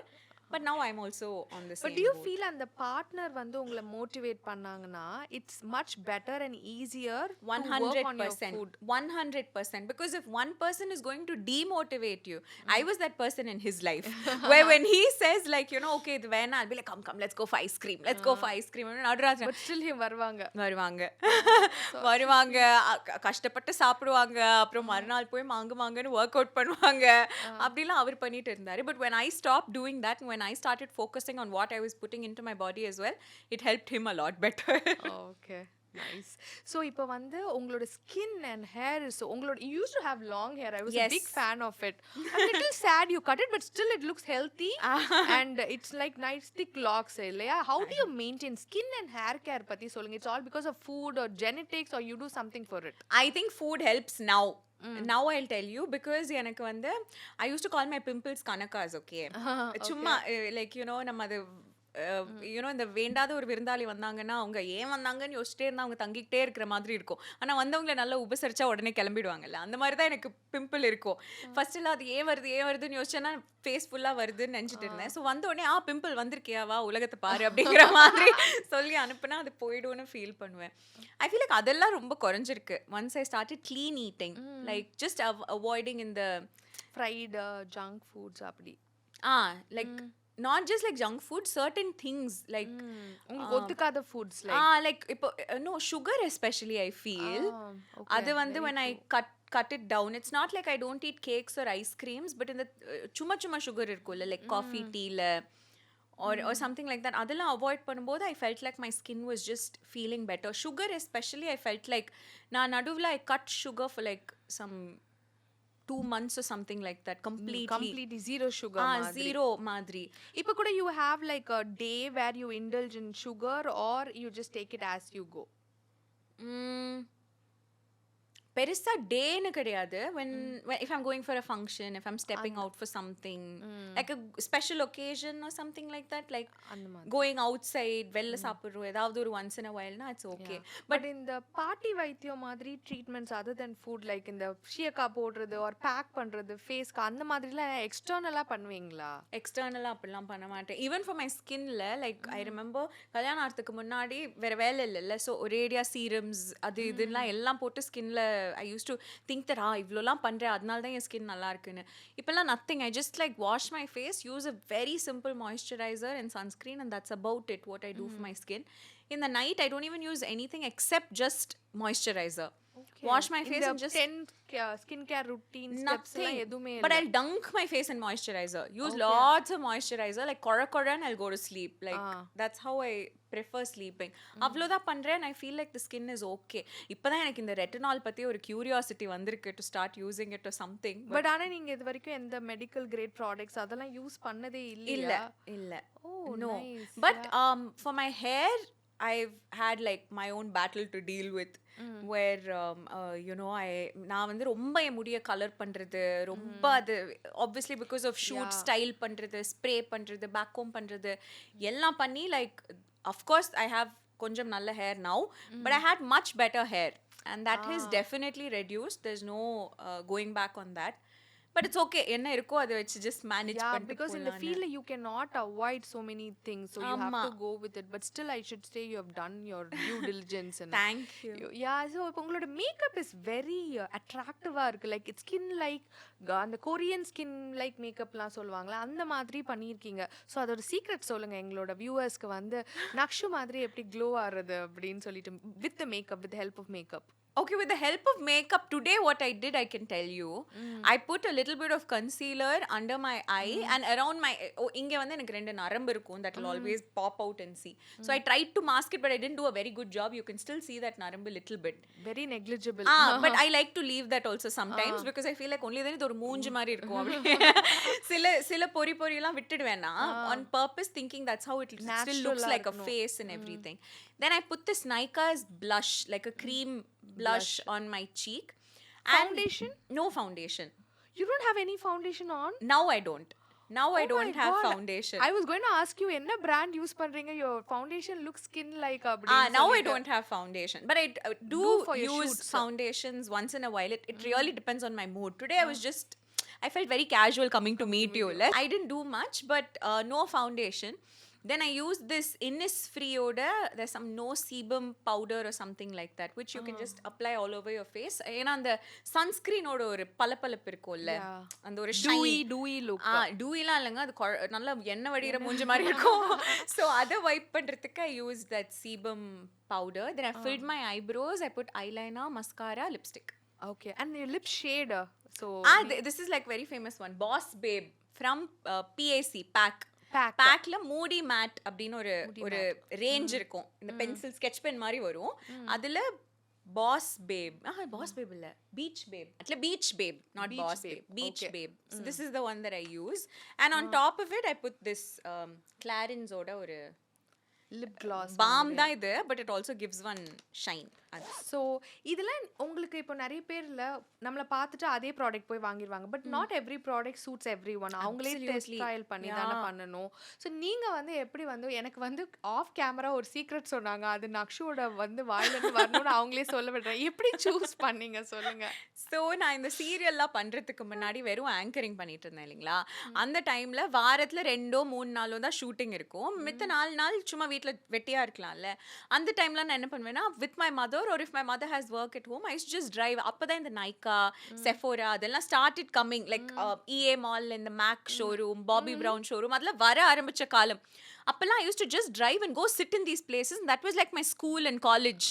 [SPEAKER 2] But now I'm also on the same.
[SPEAKER 1] But do you feel அந்த partner வந்து உங்களை motivate பண்ணாங்கன்னா it's much better and easier to work on your food?
[SPEAKER 2] 100%. Because if one person is going to demotivate you, I was that person in his life where when he says like, you know, okay, when I'll be like, come, let's go for ice cream. Let's go for ice cream.
[SPEAKER 1] But still him வருவாங்க
[SPEAKER 2] கஷ்டப்பட்டு சாப்பிடுவாங்க, அப்புறம் மறுநாள் போய் மாங்கன்னு work out பண்ணுவாங்க, அப்படிலாம் அவர் பண்ணிட்டு இருந்தாரு. But when I stopped doing that, when I started focusing on what I was putting into my body as well, it helped him a lot better.
[SPEAKER 1] Okay. Nice. So இப்போ வந்து உங்களோட skin and hair is உங்களோட you used to have long hair. I was a big fan of it. I'm a little sad you cut it, but still it looks healthy and it's like nice thick locks இல்லையா? How do you maintain skin and hair care பத்தி சொல்லுங்க? It's all because of food or genetics or you do something for it?
[SPEAKER 2] I think food helps now. Now I'll tell you because எனக்கு வந்து I used to call my pimples kanakas. Okay. சும்மா like you know நம்ம அது you know இந்த வேண்டாத ஒரு விருந்தாளி வந்தாங்கன்னா அவங்க ஏன் வந்தாங்கன்னு யோசிச்சிட்டே இருந்தா அவங்க தங்கிக்கிட்டே இருக்கிற மாதிரி இருக்கும். ஆனால் வந்தவங்களை நல்லா உபசரிச்சா உடனே கிளம்பிடுவாங்கல்ல, அந்த மாதிரி தான் எனக்கு பிம்பிள் இருக்கும். ஃபர்ஸ்ட் எல்லாம் அது ஏன் வருதுன்னு யோசிச்சேன்னா ஃபேஸ் ஃபுல்லாக வருதுன்னு நினச்சிட்டு இருந்தேன். ஸோ வந்த உடனே பிம்பிள் வந்திருக்கியாவா உலகத்தை பாரு அப்படிங்கிற மாதிரி சொல்லி அனுப்புனா அது போயிடும்னு ஃபீல் பண்ணுவேன். ஐ ஃபீல் லைக் அதெல்லாம் ரொம்ப குறைஞ்சிருக்கு once I started clean eating, like just avoiding இந்த
[SPEAKER 1] ஃப்ரைடு ஜங்க் ஃபுட்ஸ் அப்படி.
[SPEAKER 2] Like not just like junk food, certain things like
[SPEAKER 1] உங்களுக்கு ஒத்துக்காத foods
[SPEAKER 2] like இப்போ no sugar especially I feel அது வந்து when I cut it down, it's not like I don't eat cakes or ice creams, but in the சும்மா sugar இருக்கும்ல like coffee tea la or something like that, அதெல்லாம் avoid பண்ணும்போது I felt like my skin was just feeling better. Sugar especially I felt like நான் நடுவுல I cut sugar for like some 2 months or something like that, completely
[SPEAKER 1] zero sugar
[SPEAKER 2] zero madri.
[SPEAKER 1] Ipo kuda you have like a day where you indulge in sugar or you just take it as you go?
[SPEAKER 2] பெருசா டேன்னு கிடையாது. when if I'm going for a function, if I'm stepping out for something like a special occasion or something like that, like
[SPEAKER 1] அந்த மாதிரி.
[SPEAKER 2] going outside வெளில சாப்பிடுறோம் ஏதாவது ஒரு once in a while na it's okay.
[SPEAKER 1] But இந்த பாட்டி வைத்தியம் மாதிரி ட்ரீட்மெண்ட்ஸ் அதர் தென் ஃபுட் லைக் இந்த ஷியக்கா போடுறது ஆர் பேக் பண்றது ஃபேஸ்க்கு அந்த மாதிரிலாம் எக்ஸ்டர்னலா பண்ணுவீங்களா?
[SPEAKER 2] எக்ஸ்டர்னலா அப்படிலாம் பண்ண மாட்டேன். ஈவன் ஃபார் மை ஸ்கின்ல லைக் ஐ ரிமெம்பர் கல்யாணம் ஆகிறதுக்கு முன்னாடி வேற வேலை இல்லைல்ல, ஸோ ஒரேடியா சீரம்ஸ் அது இதெல்லாம் எல்லாம் போட்டு ஸ்கின்ல I used to think that இவ்வளோலாம் பண்ணுறேன் அதனால தான் என் ஸ்கின் நல்லா இருக்குன்னு. இப்போல்லாம் nothing. I just like wash my face, use a very simple moisturiser and sunscreen and that's about it what I do for my skin. In the night I don't even use anything except just moisturizer. Wash my face and just
[SPEAKER 1] 10 skincare routine steps la edume
[SPEAKER 2] but I'll dunk my face in moisturizer, use lots of moisturizer, like kora and I'll go to sleep, like that's how I prefer sleeping. avlodha pandren and I feel like the skin is okay. ipada enak inda retinol patti or curiosity vandirukku to start using it or something,
[SPEAKER 1] but ana neenga idu varaikum endha medical grade products adala use pannade illa?
[SPEAKER 2] illa
[SPEAKER 1] oh
[SPEAKER 2] no
[SPEAKER 1] nice.
[SPEAKER 2] but for my hair I've had like my own battle to deal with where you know நான் வந்து ரொம்ப என் முடிய colour பண்றது ரொம்ப அது obviously because of shoot style பண்றது spray பண்றது back Kom பண்றது எல்லாம் பண்ணி like of course I have கொஞ்சம் நல்ல hair now but I had much better hair and that has definitely reduced. There's no going back on that. But it's okay, enna irukko adu vechi just manage பண்ணிட்டு
[SPEAKER 1] because in the field you cannot avoid so many things, so you have to go with it, but still I should say you have done your due diligence and
[SPEAKER 2] thank you.
[SPEAKER 1] Yeah, so ipo ungaloda makeup is very attractive ah irukku, like it's skin like அந்த Korean skin like மேக்கப்லாம் சொல்லுவாங்களா அந்த மாதிரி பண்ணியிருக்கீங்க. So அதோட secret சொல்லுங்க எங்களோட வியூவர்ஸ்க்கு வந்து நக்ஷு மாதிரி எப்படி க்ளோ ஆடுறது அப்படின்னு சொல்லிட்டு with the makeup, with help of makeup.
[SPEAKER 2] Okay, with the help of makeup today what I did I can tell you. I put a little bit of concealer under my eye and around my inge vande enak rendu narambu irukum that will always pop out and see. So I tried to mask it but I didn't do a very good job. You can still see that narambu little bit,
[SPEAKER 1] very negligible.
[SPEAKER 2] But I like to leave that also sometimes because I feel like only then idu ஒரு மூஞ்சி மாதிரி இருக்கும் அப்படி சில பொரி எல்லாம் விட்டுடுவேனா on purpose thinking that's how it still looks like a face and everything. Then I put this Nika's blush, like a cream blush on my cheek.
[SPEAKER 1] Foundation?
[SPEAKER 2] No foundation.
[SPEAKER 1] You don't have any foundation on?
[SPEAKER 2] Now I don't. Now I don't have foundation.
[SPEAKER 1] I was going to ask you enna brand use pandringa, your foundation looks skin like abdi.
[SPEAKER 2] Now I don't have foundation but I do use shoots. Foundations once in a while. It really depends on my mood. Today I was just I felt very casual coming to meet you. I didn't do much but no foundation. Then I use this Innisfree oda, there's some no sebum powder or something like that which you can just apply all over your face. ஏனா அந்த sunscreen ஓட ஒரு பளபளப்பு இருக்கும்ல, அந்த ஒரு
[SPEAKER 1] dewy look.
[SPEAKER 2] dewyலாம் இல்லங்க, அது நல்ல எண்ணெய் வடிகிற மூஞ்சி மாதிரி இருக்கும். So அத வைப் பண்றதுக்கு I use that sebum powder. Then I filled my eyebrows, I put eyeliner, mascara, lipstick.
[SPEAKER 1] Okay, and your lip shade, so
[SPEAKER 2] this is like very famous one, Boss Babe from PAC பேக்ல மூடி mat அப்படின்னு ஒரு range இருக்கும். இந்த pencil sketch pen மாதிரி வரும். அதுல boss babe இல்ல பீச் பேப், அட்ல beach babe, not boss babe, beach babe. So this is the one that I use and on top of it I put this Clarins ஓட ஒரு
[SPEAKER 1] lip gloss
[SPEAKER 2] balm தான் இது, but it also gives one shine.
[SPEAKER 1] So இதெல்லாம் உங்களுக்கு இப்போ நிறைய பேர்ல நம்மள பார்த்துட்டு அதே ப்ராடக்ட் போய் வாங்கிடுவாங்க, but not every product suits every one. அவங்களே டெஸ்ட் ட்ரையல் பண்ணி தானே பண்ணணும். ஸோ நீங்க வந்து எப்படி வந்து எனக்கு வந்து ஆஃப் கேமரா ஒரு சீக்ரெட் சொன்னாங்க, அது நக்ஷுவோட வந்து வாயிலிருந்து வரணும்னு அவங்களே சொல்ல விடுறேன். எப்படி சூஸ் பண்ணீங்க சொல்லுங்க.
[SPEAKER 2] ஸோ நான் இந்த சீரியல்லாம் பண்றதுக்கு முன்னாடி வெறும் ஆங்கரிங் பண்ணிட்டு இருந்தேன் இல்லைங்களா, அந்த டைம்ல வாரத்துல 2-3 நாளோ தான் ஷூட்டிங் இருக்கும். மித்த 4 நாள் சும்மா வீட்டுல வெட்டியா இருக்கலாம்ல. அந்த டைம்ல நான் என்ன பண்ணுவேன்னா with my mother or if my mother has work at home I used to just drive. அப்பதான் இந்த Nika, Sephora அதெல்லாம் started coming, like EA mall in the Mac showroom, Bobby Brown showroom அதெல்லாம் வர ஆரம்பிச்ச காலம். அப்பெல்லாம் I used to just drive and go sit in these places and that was like my school and college.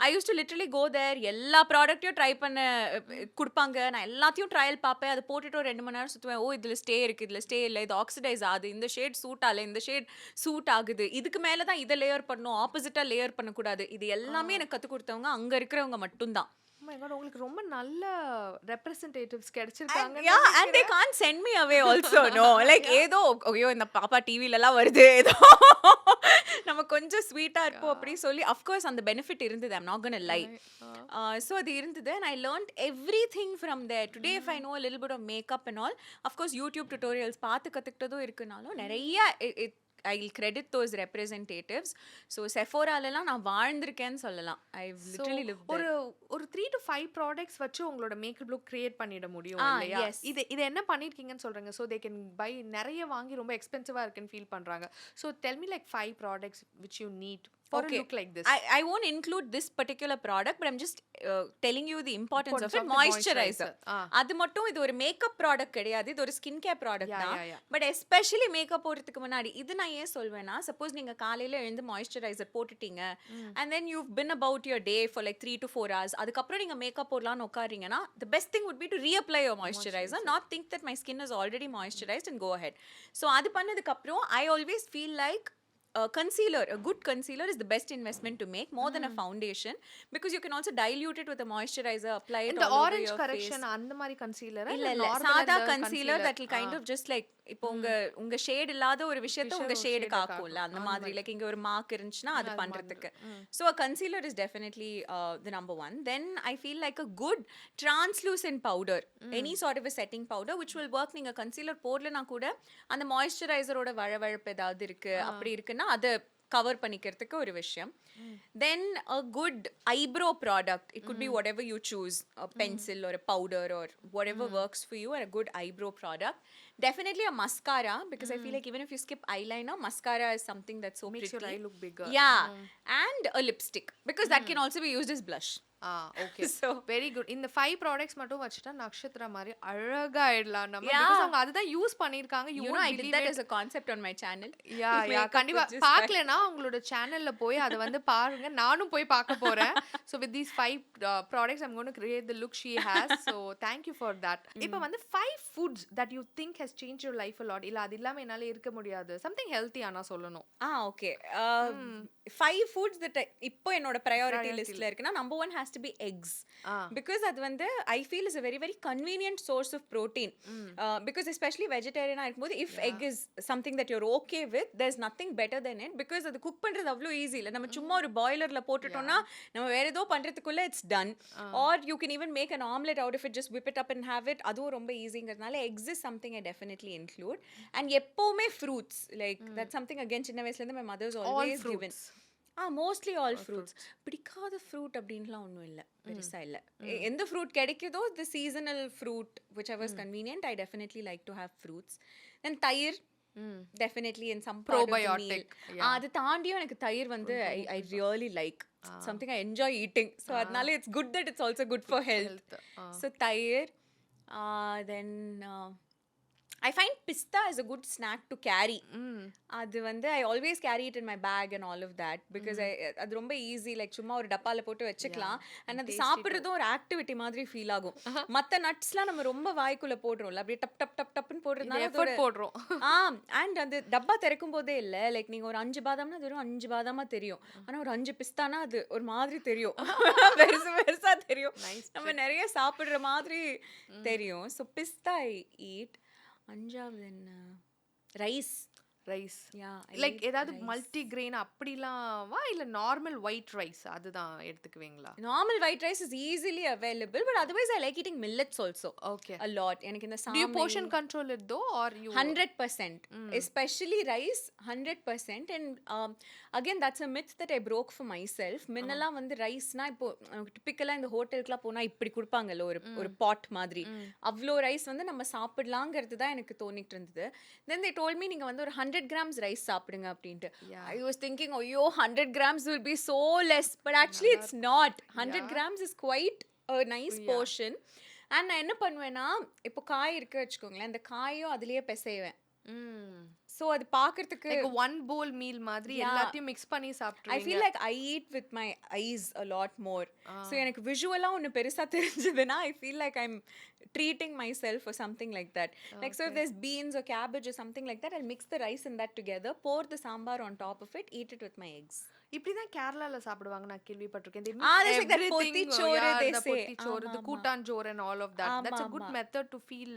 [SPEAKER 2] I used to literally go there, எல்லா ப்ராடக்ட்டையும் try பண்ண கொடுப்பாங்க. நான் எல்லாத்தையும் ட்ரையல் பார்ப்பேன், அதை போட்டுட்டு ஒரு 2 மணி நேரம் சுற்றுவேன். ஓ இதில் ஸ்டே இருக்குது, இதில் ஸ்டே இல்லை, இது ஆக்சிடைஸ் ஆகுது, இந்த ஷேட் சூட் ஆகலை, இந்த ஷேட் சூட் ஆகுது, இதுக்கு மேலே தான் இதை லேயர் பண்ணணும், ஆப்போசிட்டாக லேயர் பண்ணக்கூடாது. இது எல்லாமே எனக்கு கற்றுக் கொடுத்தவங்க அங்கே இருக்கிறவங்க மட்டும்தான்.
[SPEAKER 1] உங்களுக்கு ரொம்ப நல்ல representatives கிடைச்சிருக்காங்க.
[SPEAKER 2] Yeah, and they can't send me away also. No, like ஏதோ ஐயோ இந்த பாப்பா டிவில எல்லாம் வருது, ஏதோ நம்ம நம்ம கொஞ்சம் ஸ்வீட்டா இருப்போம் அப்படி சொல்லி அஃப்கோர்ஸ் அந்த பெனிஃபிட் இருந்தது. I'm not gonna lie. So அது இருந்தது. And I learned everything from there. Today if I know a little bit of makeup and all, of course YouTube tutorials பார்த்து கற்றுக்கிட்டதும் இருக்குனாலும் நிறைய I will credit those representatives. So செஃபோராலலாம் நான் வாழ்ந்திருக்கேன்னு சொல்லலாம். ஐ லிட்டரலி லிவ்
[SPEAKER 1] ஒரு 3 to 5 ப்ராடக்ட்ஸ் வச்சு உங்களோட மேக்கப் லுக் கிரியேட் பண்ணிட முடியும் இல்லையா? இது என்ன பண்ணிருக்கீங்கன்னு சொல்றீங்க. ஸோ தே கேன் பை நிறைய வாங்கி ரொம்ப எக்ஸ்பென்சிவா இருக்குன்னு ஃபீல் பண்றாங்க. So tell me like 5 products which you need for a look like this.
[SPEAKER 2] I won't include this particular product, but I'm just telling you the importance of it. Moisturizer. அது மட்டும் இது ஒரு makeup product கிடையாது. இது ஒரு skin care product தான். But especially makeup போடுறதுக்கு முன்னாடி இது நான் ஏன் சொல்வேன்னா, சப்போஸ் நீங்க காலையில எழுந்து moisturiser போட்டுட்டீங்க and then you've been about your day for like 3 to 4 hours, அதுக்கப்புறம் நீங்க மேக்கப் போடலாம்னு உட்காரீங்கன்னா the best thing would be to reapply your moisturizer, not think that my skin is already moisturized and go ahead. So அது பண்ணதுக்கு அப்புறம் I always feel like concealer, a good concealer is the best investment to make, more than a foundation, because you can also dilute it with a moisturizer, apply it all over your
[SPEAKER 1] correction
[SPEAKER 2] face.
[SPEAKER 1] அந்த மாதிரி concealer
[SPEAKER 2] இல்ல சாதா concealer that will kind of just like இப்போ உங்க shade இல்லாத ஒரு விஷயத்தை உங்க ஷேடு காக்கும்ல அந்த மாதிரி, லைக் இங்க ஒரு மார்க் இருந்துச்சுன்னா அது பண்றதுக்கு. So a concealer is definitely the number one. Then I feel like a good translucent powder, any sort of a setting powder which will work. நீங்க concealer போடலனா கூட அந்த மாய்ஸ்சரைசரோட வழவழப்பு ஏதாவது இருக்கு அப்படி இருக்குன்னா அதை கவர் பண்ணிக்கிறதுக்கு ஒரு விஷயம். Then a good eyebrow product, it could be whatever you choose, a pencil or a powder or whatever works for you, or a good eyebrow product. Definitely a mascara, because I feel like even if you skip eyeliner, mascara is something that's so
[SPEAKER 1] makes
[SPEAKER 2] pretty.
[SPEAKER 1] your eye look bigger.
[SPEAKER 2] Yeah. And a lipstick, because that can also be used as blush.
[SPEAKER 1] Okay.
[SPEAKER 2] So
[SPEAKER 1] very good. இந்த 5 products மட்டும் வச்சுட்டா நக்ஷத்ரா மாதிரி அழகா ஆயிடலாம் நம்ம. Because அவங்க அதுதான் use பண்ணிருக்காங்க.
[SPEAKER 2] you know I did that as a concept on my channel.
[SPEAKER 1] யா கண்டிப்பா பார்க்கலனா உங்களோட சேனல்ல போய் அதை வந்து பாருங்க. நானும் போய் பார்க்க போறேன். So with these 5 products I'm going to create the look she has. So thank you for that. இப்போ வந்து 5 foods that you think has changed your life a lot. இல்ல அது இல்லாம என்னால இருக்க முடியாது. something healthy ஆனா சொல்லணும்.
[SPEAKER 2] ஓகே. 5 foods that இப்போ என்னோட priority listல இருக்குன்னா, number 1 has to be eggs, because அது வந்து I feel is a very very convenient source of protein, because especially vegetarian இருக்கும்போது if egg is something that you're okay with, there's nothing better than it, because அது cook பண்றது அவ்வளோ easy இல்லை. நம்ம சும்மா ஒரு பாய்லர்ல போட்டுட்டோம்னா நம்ம வேற ஏதோ பண்றதுக்குள்ள it's done, or you can even make an omelette out of it, just whip it up and have it. அதுவும் ரொம்ப ஈஸிங்கிறதுனால eggs is something I definitely include. And எப்பவுமே fruits, like that's something again சின்ன வயசுல இருந்து my mother's always given. Mostly all fruits. பிடிக்காத fruit அப்படின்லாம் ஒன்றும் இல்லை, பெருசாக இல்லை. எந்த ஃப்ரூட் கிடைக்குதோ the seasonal fruit whichever is convenient, I definitely like to have fruits. Then தயிர் டெஃபினெட்லி இன் சம் ப்ரோபயோட்டிக். அது தாண்டியும் எனக்கு தயிர் வந்து I really like, something I enjoy eating. So அதனால it's good that it's also good for health. So தயிர். Then I find pista is a good snack to carry. அது வந்து I always carry it in my bag and all of that, because அது ரொம்ப easy, like சும்மா ஒரு டப்பால போட்டு வச்சுக்கலாம். அண்ட் அது சாப்பிட்றதும் ஒரு ஆக்டிவிட்டி மாதிரி ஃபீல் ஆகும். மற்ற நட்ஸ்லாம் நம்ம ரொம்ப வாய்க்குள்ள போடுறோம்ல, அப்படியே டப் டப் டப் டப்னு போடுறதுனால
[SPEAKER 1] போடுறோம்.
[SPEAKER 2] அண்ட் அந்த டப்பா திறக்கும் போதே இல்லை, லைக் நீங்கள் ஒரு 5 பாதாம்னா அது வெறும் 5 பாதாமா தெரியும். ஆனால் ஒரு 5 பிஸ்தானா அது ஒரு மாதிரி தெரியும், பெருசு பெருசா தெரியும், நம்ம நிறைய சாப்பிட்ற மாதிரி தெரியும். ஸோ பிஸ்தா ஐ ஈட். அஞ்சாவது என்ன, ரைஸ்.
[SPEAKER 1] லைக் ஏதாவது மல்டி கிரெயின் அப்படிலாம்வா இல்ல நார்மல் ஒயிட் ரைஸ் அதுதான் எடுத்துக்குவீங்களா?
[SPEAKER 2] Normal white rice is easily available, but otherwise I like eating millets also a lot. எனக்கு இந்த
[SPEAKER 1] do you portion control it though, or you
[SPEAKER 2] 100%, especially rice 100%. and again that's a myth that I broke for myself. மின்னலாம் வந்து ரைஸ்னா இப்போ டிபிக்கலா இந்த ஹோட்டலுக்குலாம் போனா இப்படி கொடுப்பாங்கல்ல ஒரு பாட் மாதிரி, அவ்வளோ ரைஸ் வந்து நம்ம சாப்பிடலாங்கிறது தான் எனக்கு தோணிட்டு இருந்தது. then they told me நீங்க வந்து ஒரு 100 grams rice சாப்பிடுங்க அப்படின்ட்டு. I was thinking ஐயோ 100 grams will be so less, but actually it's not. 100 grams is quite a nice portion. and நான் என்ன பண்ணுவேன்னா, இப்போ காய் இருக்கு வச்சுக்கோங்களேன், அந்த காயும் அதுலயே பிசைவேன். ஸோ அது பார்க்கறதுக்கு
[SPEAKER 1] ஒன் போல் மீல் மாதிரி எல்லாத்தையும் மிக்ஸ் பண்ணி சாப்பிட்ருவீங்க.
[SPEAKER 2] I feel like I eat with my eyes a lot more. So எனக்கு விஷுவலாக ஒன்று பெருசாக தெரிஞ்சதுன்னா I feel like I'm treating myself or something like that. Like so if there's beans or cabbage or something like that, I'll mix the rice and that together, pour the sambar on top of it, eat it with my eggs.
[SPEAKER 1] இப்படிதான் கேரளால சாப்பிடுவாங்க நான் கேள்விப்பட்டிருக்கேன். They
[SPEAKER 2] Ah,
[SPEAKER 1] mix
[SPEAKER 2] there's like that
[SPEAKER 1] everything.
[SPEAKER 2] பொத்திச்சோறு
[SPEAKER 1] Yeah,
[SPEAKER 2] they
[SPEAKER 1] the
[SPEAKER 2] say.
[SPEAKER 1] பொத்திச்சோறு,
[SPEAKER 2] ஆமா
[SPEAKER 1] the
[SPEAKER 2] ஆமா
[SPEAKER 1] கூட்டாஞ்சோறு and all of that.
[SPEAKER 2] ஆமா
[SPEAKER 1] That's a good
[SPEAKER 2] ஆமா
[SPEAKER 1] method to feel.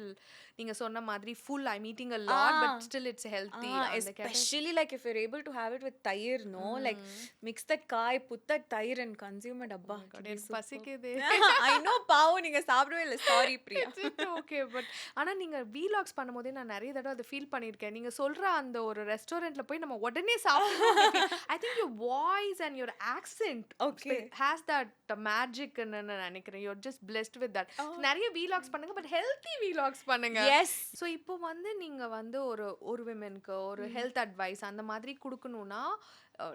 [SPEAKER 1] நீங்க சொன்ன மாதிரி full, I'm eating a lot, but
[SPEAKER 2] ah
[SPEAKER 1] still it's healthy. அந்த கேட்ட
[SPEAKER 2] especially like if you're able to have it with தயிர் no like mix that kai put that தயிர் and consume it abba
[SPEAKER 1] எனக்கு பசிக்குது.
[SPEAKER 2] I know பாவம் நீங்க சாப்பிடவே இல்ல சாரி பிரியா
[SPEAKER 1] ஓகே பட் ஆனா நீங்க வீலாக்ஸ் பண்ணும்போதே நான் நிறைய தடவை அதை ஃபீல் பண்ணியிருக்கேன். நீங்க சொல்ற அந்த ஒரு ரெஸ்டாரண்ட்ல போய் நம்ம உடனே சாப்பிடணும். I think your voice and your accent
[SPEAKER 2] Okay.
[SPEAKER 1] Has that magic நினைக்கிறேன். You're just blessed with that. நிறைய வீலாக்ஸ் பண்ணுங்க பட் ஹெல்த்தி வீலாக்ஸ் பண்ணுங்க.
[SPEAKER 2] yes
[SPEAKER 1] ஸோ இப்போ வந்து நீங்க வந்து ஒரு விமென்க்கு ஒரு ஹெல்த் அட்வைஸ் அந்த மாதிரி கொடுக்கணும்னா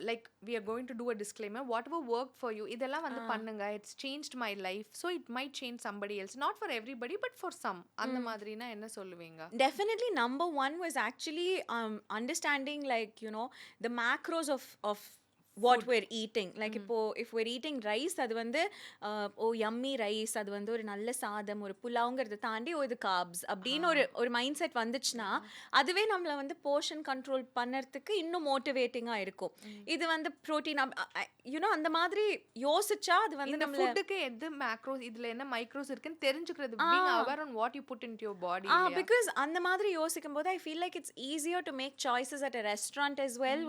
[SPEAKER 1] like we are going to do a disclaimer whatever work for you இதெல்லாம் வந்து பண்ணுங்க. It's changed my life so it might change somebody else not for everybody but for some அந்த மாதிரினா என்ன சொல்லுவீங்க?
[SPEAKER 2] definitely number one was actually understanding like you know the macros of what we're eating like இப்போ if we're eating rice அது வந்து ஓ yummy rice அது வந்து ஒரு நல்ல சாதம் ஒரு புலாவ்ங்கிறத தாண்டி இது carbs அப்படின்னு ஒரு மைண்ட் செட் வந்துச்சுன்னா அதுவே நம்மள வந்து போர்ஷன் கண்ட்ரோல் பண்ணறதுக்கு இன்னும் மோட்டிவேட்டிங்கா இருக்கும். இது வந்து புரோட்டீன் யூனோ அந்த மாதிரி யோசிச்சா அது வந்து
[SPEAKER 1] இந்த
[SPEAKER 2] நம்மள
[SPEAKER 1] ஃபுட்டுக்கு எது மேக்ரோஸ் இதுல என்ன மைக்ரோஸ் இருக்குன்னு தெரிஞ்சுக்கிறது being aware on what you put into your body.
[SPEAKER 2] because அந்த மாதிரி யோசிக்கும் போது I feel like it's easier to make choices at a restaurant as well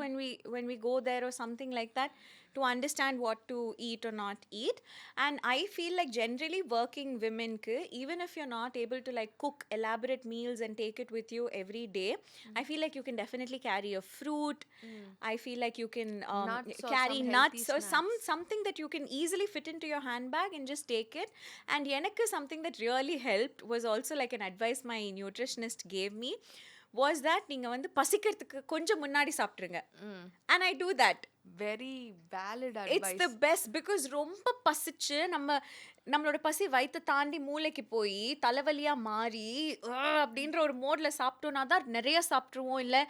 [SPEAKER 2] when we go there or something like that to understand what to eat or not eat. And I feel like generally working women ku even if you're not able to like cook elaborate meals and take it with you every day I feel like you can definitely carry a fruit. I feel like you can
[SPEAKER 1] Nuts or
[SPEAKER 2] carry
[SPEAKER 1] some
[SPEAKER 2] nuts
[SPEAKER 1] healthy
[SPEAKER 2] or something that you can easily fit into your handbag and just take it. And எனக்கு something that really helped was also like an advice my nutritionist gave me was that நீங்க வந்து பசிக்கிறதுக்கு கொஞ்சம் முன்னாடி சாப்பிட்டுருங்க. And I do that.
[SPEAKER 1] Very valid
[SPEAKER 2] It's
[SPEAKER 1] advice.
[SPEAKER 2] the best because ரொம்ப பசிச்சு நம்மளோட பசி வயித்தை தாண்டி மூளைக்கு போய் தலைவலியா மாறி அப்படின்ற ஒரு மோட்ல சாப்பிட்டோம்னா தான் நிறைய சாப்பிட்ருவோம் இல்லை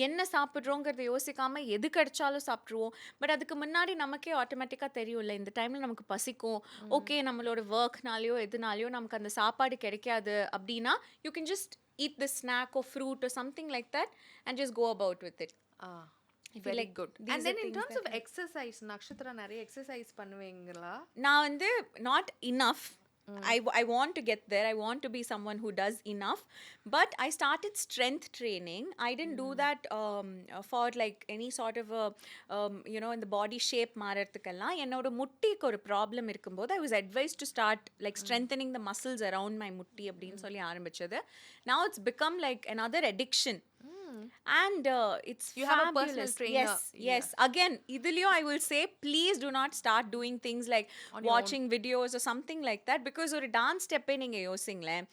[SPEAKER 2] என்ன சாப்பிட்றோங்கிறத யோசிக்காம எது கிடைச்சாலும் சாப்பிட்ருவோம். பட் அதுக்கு முன்னாடி நமக்கே ஆட்டோமேட்டிக்காக தெரியும்ல இந்த டைம்ல நமக்கு பசிக்கும் ஓகே நம்மளோட ஒர்க்னாலையோ எதுனாலையோ நமக்கு அந்த சாப்பாடு கிடைக்காது அப்படின்னா you can just eat the snack or fruit or something like that and just go about with it. I feel
[SPEAKER 1] very
[SPEAKER 2] like
[SPEAKER 1] good.
[SPEAKER 2] these
[SPEAKER 1] and
[SPEAKER 2] are
[SPEAKER 1] then in
[SPEAKER 2] things
[SPEAKER 1] terms
[SPEAKER 2] that
[SPEAKER 1] of exercise Nakshatra நிறைய exercise பண்ணுவீங்களா?
[SPEAKER 2] நான் வந்து not enough. I want to get there. I want to be someone who does enough. But I started strength training. I didn't do that for like any sort of a, you know, in the body shape மாறதுக்கெல்லாம் என்னோட முட்டிக்கு ஒரு problem இருக்கும்போது I was advised to start like strengthening the muscles around my முட்டி அப்படின்னு சொல்லி ஆரம்பிச்சது. Now it's become like another addiction. And it's
[SPEAKER 1] You
[SPEAKER 2] fabulous.
[SPEAKER 1] have a personal trainer.
[SPEAKER 2] Yes again idiliyo I will say please do not start doing things like watching videos or something like that because ஒரு dance ஸ்டெப்பே நீங்க யோசிங்களேன்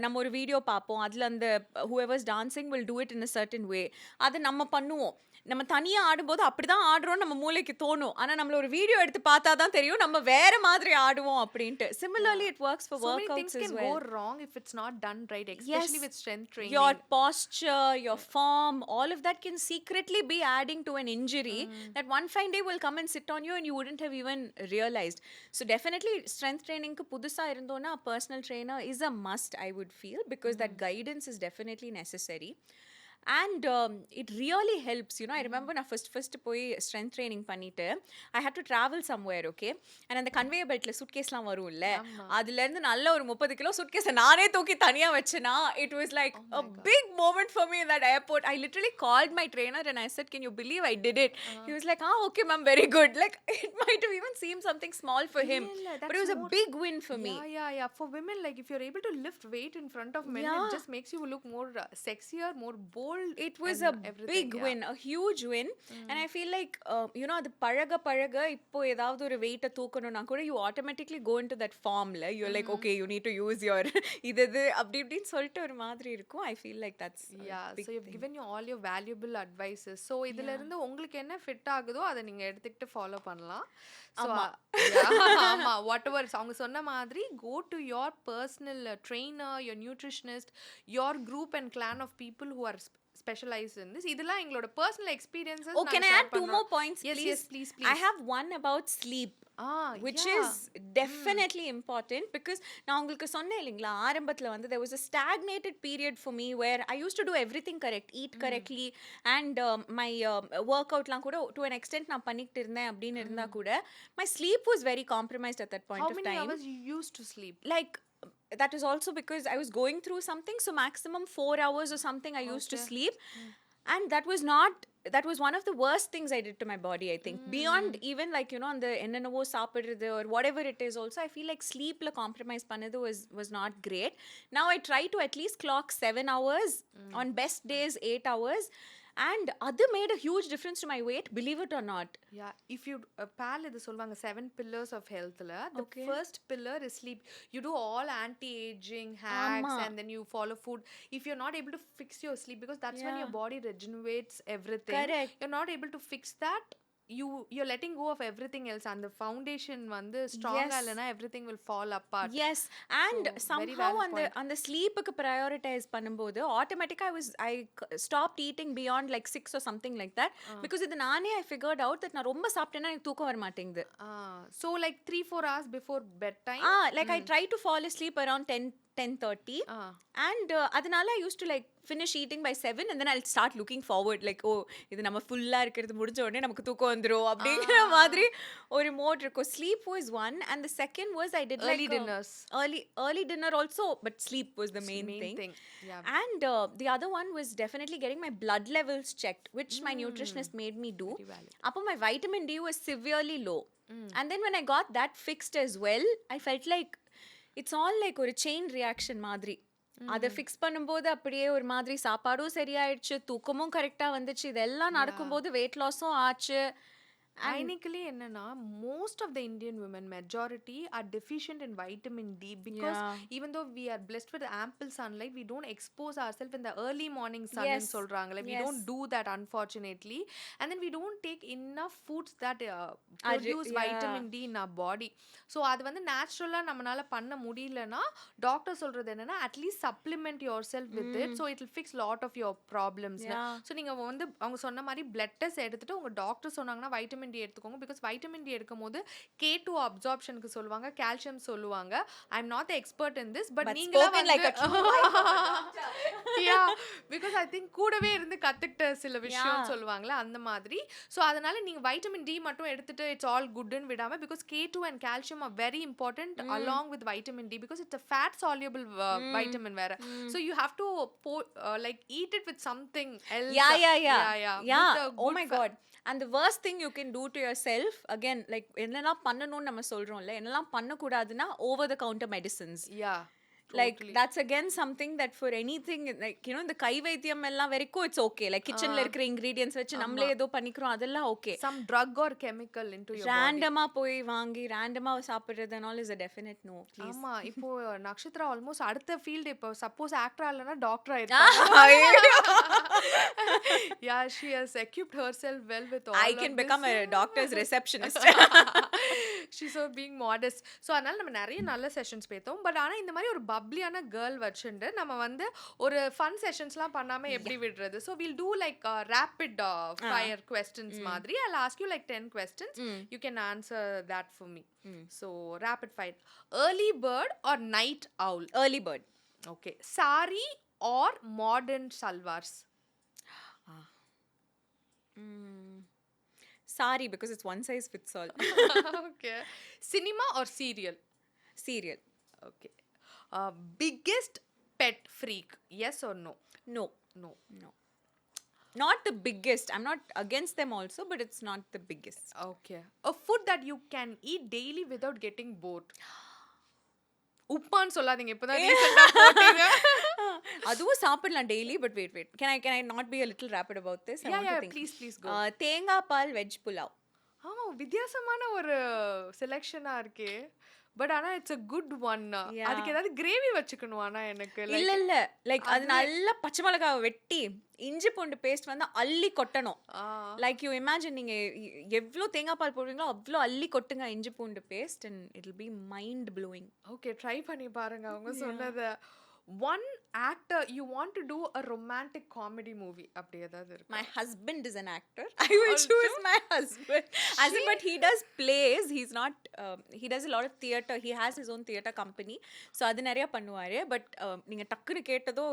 [SPEAKER 2] நம்ம ஒரு video பார்ப்போம் அதுல அந்த whoever's dancing will do it in a certain way அது நம்ம பண்ணுவோம். நம்ம தனியா ஆடும்போது அப்படிதான் ஆடுறோம் நம்ம மூளைக்கு தோணும். ஆனா நம்மள ஒரு வீடியோ எடுத்து பார்த்தா தான் தெரியும் நம்ம வேற மாதிரி ஆடுவோம் அப்படின்ட்டு. Similarly it works for
[SPEAKER 1] So many
[SPEAKER 2] workouts
[SPEAKER 1] things
[SPEAKER 2] as
[SPEAKER 1] can
[SPEAKER 2] well.
[SPEAKER 1] go wrong if it's not done right, especially with strength training.
[SPEAKER 2] Your posture, your form, all of that can secretly be adding to an injury that one fine day will come and sit on you and you wouldn't have even realized. So definitely strength training ku pudusa irundona a personal trainer is a must I would feel because that guidance is definitely necessary. And it really helps you know I remember na first போய் strength training பண்ணிட்டு I had to travel somewhere okay and அந்த conveyor beltல suitcaseலாம் வரும்ல அதுல இருந்து நல்ல ஒரு 30 kilo suitcase நானே தூக்கி தனியா வச்சேனா it was like a big moment for me in that airport. I literally called my trainer and I said can you believe I did it? He was like okay ma'am very good like it might have even seemed something small for him but it was a big win for me.
[SPEAKER 1] Yeah for women like if you're able to lift weight in front of men it just makes you look more sexier, more bold.
[SPEAKER 2] It was a big win, a huge win. And I feel like you know அது பழக இப்போ ஏதாவது ஒரு weight தூக்கணும்னா கூட you automatically go into that formula you're like okay you need to use your இது அப்படி சொல்லிட்டு ஒரு மாதிரி இருக்கும். I feel like that's
[SPEAKER 1] so you've given you all your valuable advices. So இதுல இருந்து உங்களுக்கு என்ன ஃபிட் ஆகுதோ அதை நீங்க எடுத்துக்கிட்டு ஃபாலோ பண்ணலாம். So ஆமா whatever அவங்க சொன்ன மாதிரி go to your personal trainer, your nutritionist, your group and clan of people who are specialize in this. இதெல்லாம் எங்களோட personal experiences.
[SPEAKER 2] Oh, can I add 2 more points,
[SPEAKER 1] Yes,
[SPEAKER 2] please?
[SPEAKER 1] yes, please.
[SPEAKER 2] I have one about sleep. Which is definitely important because நான் உங்களுக்கு சொன்னேன் இல்லைங்களா ஆரம்பத்தில் வந்து there was a stagnated period for me where I used to do everything correct, eat correctly and my workoutலாம் கூட to an extent நான் பண்ணிட்டு இருந்தேன் அப்படின்னு இருந்தா கூட my sleep was very compromised at that point
[SPEAKER 1] How
[SPEAKER 2] of
[SPEAKER 1] many
[SPEAKER 2] time.
[SPEAKER 1] hours you used to sleep?
[SPEAKER 2] Like that is also because I was going through something, so maximum 4 hours or something I used to sleep. And that was one of the worst things I did to my body, I think. Beyond even like, you know, on the ennenavo saapidradhu or whatever it is also, I feel like sleep la compromise panadhu was not great. Now I try to at least clock 7 hours, on best days 8 hours, and other made a huge difference to my weight, believe it or not.
[SPEAKER 1] Yeah, if you pal இது சொல்வாங்க 7 pillars of health la, the first pillar is sleep. You do all anti-aging hacks and then you follow food. If you're not able to fix your sleep, because that's when your body regenerates everything.
[SPEAKER 2] Correct.
[SPEAKER 1] You're not able to fix that, you're letting go of everything else, and the foundation வந்து strong இல்லனா everything will fall apart.
[SPEAKER 2] Yes, and so, somehow on the sleep க்கு prioritize பண்ணும்போது automatic I stopped eating beyond like 6 or something like that because இது நானே I figured out that நான் ரொம்ப சாப்பிட்டேன்னா எனக்கு தூக்கம் வர மாட்டேங்குது.
[SPEAKER 1] So like 3-4 hours before bedtime,
[SPEAKER 2] like I try to fall asleep around 10:30 and அதனால I used to like finish eating by 7 and then I'll start looking forward like oh இது நம்ம ஃபுல்லா இருக்கிறது முடிஞ்ச உடனே நமக்கு தூக்கம் வந்துரும் அப்படிங்கிற மாதிரி ஒரு மோட் இருக்கும். Sleep was one and the second was I did
[SPEAKER 1] early
[SPEAKER 2] like
[SPEAKER 1] dinners.
[SPEAKER 2] Early dinner also, but sleep was the main thing.
[SPEAKER 1] Yeah.
[SPEAKER 2] And the other one was definitely getting my blood levels checked, which my nutritionist made me do. Appo my vitamin D was severely low. And then when I got that fixed as well, I felt like it's all like ஒரு chain reaction மாதிரி. அதை fix பண்ணும்போது அப்படியே ஒரு மாதிரி சாப்பாடும் சரியாயிடுச்சு, தூக்கமும் கரெக்டாக வந்துச்சு, இதெல்லாம் நடக்கும்போது வெயிட் லாஸும் ஆச்சு.
[SPEAKER 1] Ironically என்னன்னா most of the Indian women majority are deficient in vitamin D because even though we are blessed with ample sunlight, we don't expose ourselves in the early morning sun ன்னு சொல்றாங்க. We don't do that unfortunately, and then we don't take enough foods that produce vitamin D in our body. So அது வந்து நேச்சுரலா நம்மனால பண்ண முடியலனா doctor சொல்றது என்னன்னா at least supplement yourself with it, so it will fix lot of your problems. So நீங்க வந்து அவங்க சொன்ன மாதிரி blood test எடுத்துட்டு உங்க டாக்டர் சொன்னாங்கன்னா vitamin D எடுத்துக்கோங்க, because vitamin D எடுக்கும்போது keto absorptionக்கு சொல்லுவாங்க, calcium சொல்லுவாங்க. I'm not the expert in this, but நீங்களா வந்து
[SPEAKER 2] like a true
[SPEAKER 1] yeah, because I think கூடவே இருந்து கத்துக்கிட்ட சில விஷயம் சொல்லுவாங்கல அந்த மாதிரி. So அதனால நீங்க vitamin D மட்டும் எடுத்துட்டு it's all good ன்னு விடாம, because keto and calcium are very important along with vitamin D because it's a fat soluble vitamin வேற. So you have to like eat it with something else.
[SPEAKER 2] Yeah. Oh my god. And the worst thing you can do to yourself, again, like என்னெல்லாம் பண்ணணும்னு நம்ம சொல்றோம்ல, என்னெல்லாம் பண்ணக்கூடாதுன்னா over the counter medicines.
[SPEAKER 1] Yeah.
[SPEAKER 2] Like that's again something that for anything like you know இந்த கை வைத்தியம் எல்லாம் வரைக்கும் it's okay, like kitchenல இருக்கிற ingredients வச்சு நம்மளே ஏதோ பண்ணிக்கிறோம், அதெல்லாம் okay.
[SPEAKER 1] Some drug or chemical into your body.
[SPEAKER 2] Randomly போய் வாங்கி randomly சாப்பிடுறது and all is a definite no, please.
[SPEAKER 1] ஆமா, இப்போ நக்ஷத்ரா ஆல்மோஸ்ட் அடுத்த ஃபீல்ட், இப்போ சப்போஸ் ஆக்டர் இல்லனா டாக்டர் ஆயிடுறாங்க. Yeah, she has equipped herself well with all
[SPEAKER 2] I can become a doctor's receptionist.
[SPEAKER 1] She's so being modest. So அதனால நம்ம நிறைய நல்ல செஷன்ஸ் பேத்தோம், பட் ஆனா இந்த மாதிரி ஒரு பப்ளியான கேர்ள் வச்சுட்டு நம்ம வந்து ஒரு ஃபன் செஷன்ஸ்லாம் பண்ணாம எப்படி விடுறது? So we'll do like rapid fire questions மாதிரி. I'll ask you like 10 questions. You can answer that for me. So rapid fire. Early bird or night owl?
[SPEAKER 2] Early bird.
[SPEAKER 1] Okay. Sari or modern salwars?
[SPEAKER 2] Sari, because it's one size fits all.
[SPEAKER 1] Okay. Cinema or serial?
[SPEAKER 2] Serial.
[SPEAKER 1] Okay. Biggest pet freak? Yes or no?
[SPEAKER 2] No.
[SPEAKER 1] No.
[SPEAKER 2] Not the biggest. I'm not against them also, but it's not the biggest.
[SPEAKER 1] Okay. A food that you can eat daily without getting bored? உப்பான்னு சொல்லாதீங்க, இப்பதான் ரீசெண்டா போட்டீங்க.
[SPEAKER 2] அதுவும் சாப்பிடலாம் daily, but wait. Can I not be a little rapid about this?
[SPEAKER 1] Yeah, please go.
[SPEAKER 2] தேங்காய் பால் veg pulao.
[SPEAKER 1] ஆமா, வித்தியாசமான ஒரு செலெக்ஷனா இருக்கே, பட் ஆனா இட்ஸ் a good one. அதுக்கு ஏதாவது கிரேவி வச்சுக்கணும். ஆனா எனக்கு
[SPEAKER 2] இல்ல லைக் அது நல்ல பச்சை மிளகாய் வெட்டி இஞ்சி பூண்டு பேஸ்ட் வந்து அள்ளி கொட்டணும். லைக் யூ இமேஜின் நீங்க எவ்வளோ தேங்காய் பால் போடுவீங்களோ அவ்வளோ அள்ளி கொட்டுங்க இஞ்சி பூண்டு paste and it'll be mind blowing.
[SPEAKER 1] Okay, try பண்ணி பாருங்க அவங்க சொன்னதை. one actor you want to do a romantic comedy movie அப்படி ஏதாவது இருக்கா?
[SPEAKER 2] My husband is an actor. I will choose my husband. As in, but he does plays. He's not. He does a lot of theater. He has his own theater company. So அது நிறைய பண்ணுவாரு. But நீங்க டக்குனு கேட்டதோ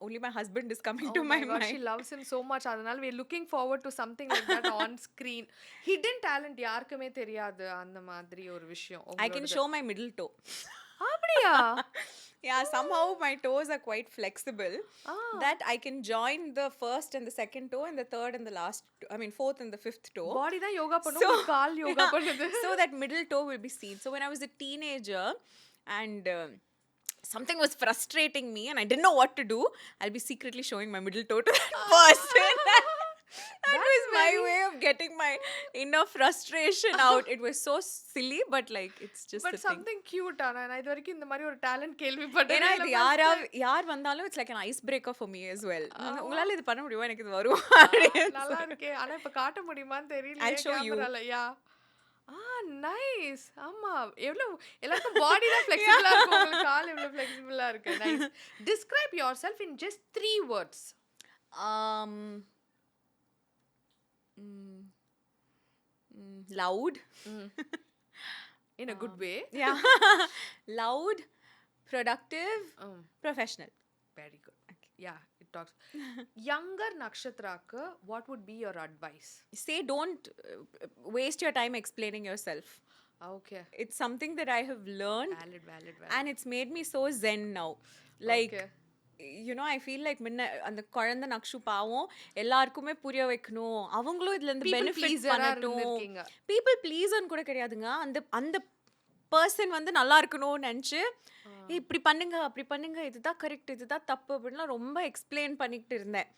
[SPEAKER 2] only my husband is coming to my
[SPEAKER 1] God,
[SPEAKER 2] mind.
[SPEAKER 1] she loves him so much. அதனால we're looking forward to something like that on screen. Hidden talent யாருக்குமே தெரியாது அந்த மாதிரி ஒரு விஷயம்.
[SPEAKER 2] I can show my middle toe.
[SPEAKER 1] அப்படியா?
[SPEAKER 2] Yeah, somehow my toes are quite flexible that I can join the first and the second toe and the third and the last, I mean fourth and the fifth toe.
[SPEAKER 1] பாடி தான் யோகா பண்ணும், கால் யோகா பண்ணுது.
[SPEAKER 2] So that middle toe will be seen. So when I was a teenager and something was frustrating me and I didn't know what to do, I'll be secretly showing my middle toe to that person. That was my way of getting my inner frustration out. It was so silly, but like it's just
[SPEAKER 1] But
[SPEAKER 2] a thing.
[SPEAKER 1] something cute ஆனா நான் இது வரைக்கும் இந்த மாதிரி ஒரு talent கேள்விப்பட்டேன்.
[SPEAKER 2] ஏன்னா இது யார் வந்தாலும் it's like an icebreaker for me as well. உங்களால இது பண்ண முடியுமா, எனக்கு இது வரும்.
[SPEAKER 1] நல்லா இருக்கே. ஆனா இப்ப காட்ட முடியுமான்னு தெரியல.
[SPEAKER 2] I'll show you.
[SPEAKER 1] நைஸ். ஆமா, எவ்வளவு எல்லாருக்கும் பாடி தான் ஃப்ளெக்சிபிளா இருக்கு, உங்களுக்கு கால் எவ்வளவு ஃப்ளெக்சிபிளா இருக்கு. Nice. Describe yourself in just 3 words.
[SPEAKER 2] Loud.
[SPEAKER 1] In a good way.
[SPEAKER 2] Yeah. Loud, productive, professional.
[SPEAKER 1] Very good. Okay. Yeah, it talks. Younger Nakshathraku, what would be your advice?
[SPEAKER 2] Say don't waste your time explaining yourself.
[SPEAKER 1] Okay.
[SPEAKER 2] It's something that I have learned.
[SPEAKER 1] Valid.
[SPEAKER 2] And it's made me so zen now. Like,
[SPEAKER 1] okay.
[SPEAKER 2] You know, I feel like அந்த குழந்தை நக்ஷு பாவம் எல்லாருக்குமே புரிய வைக்கணும், அவங்களும் இதுல இருந்து benefit பண்ணட்டும். பீப்புள் ப்ளீஸர்னு கூட கிடையாதுங்க. அந்த பர்சன் வந்து நல்லா இருக்கணும்னு நினச்சி இப்படி பண்ணுங்க அப்படி பண்ணுங்க, இதுதான் கரெக்ட் இதுதான் தப்பு அப்படின்லாம் ரொம்ப எக்ஸ்பிளைன் பண்ணிக்கிட்டு இருந்தேன்.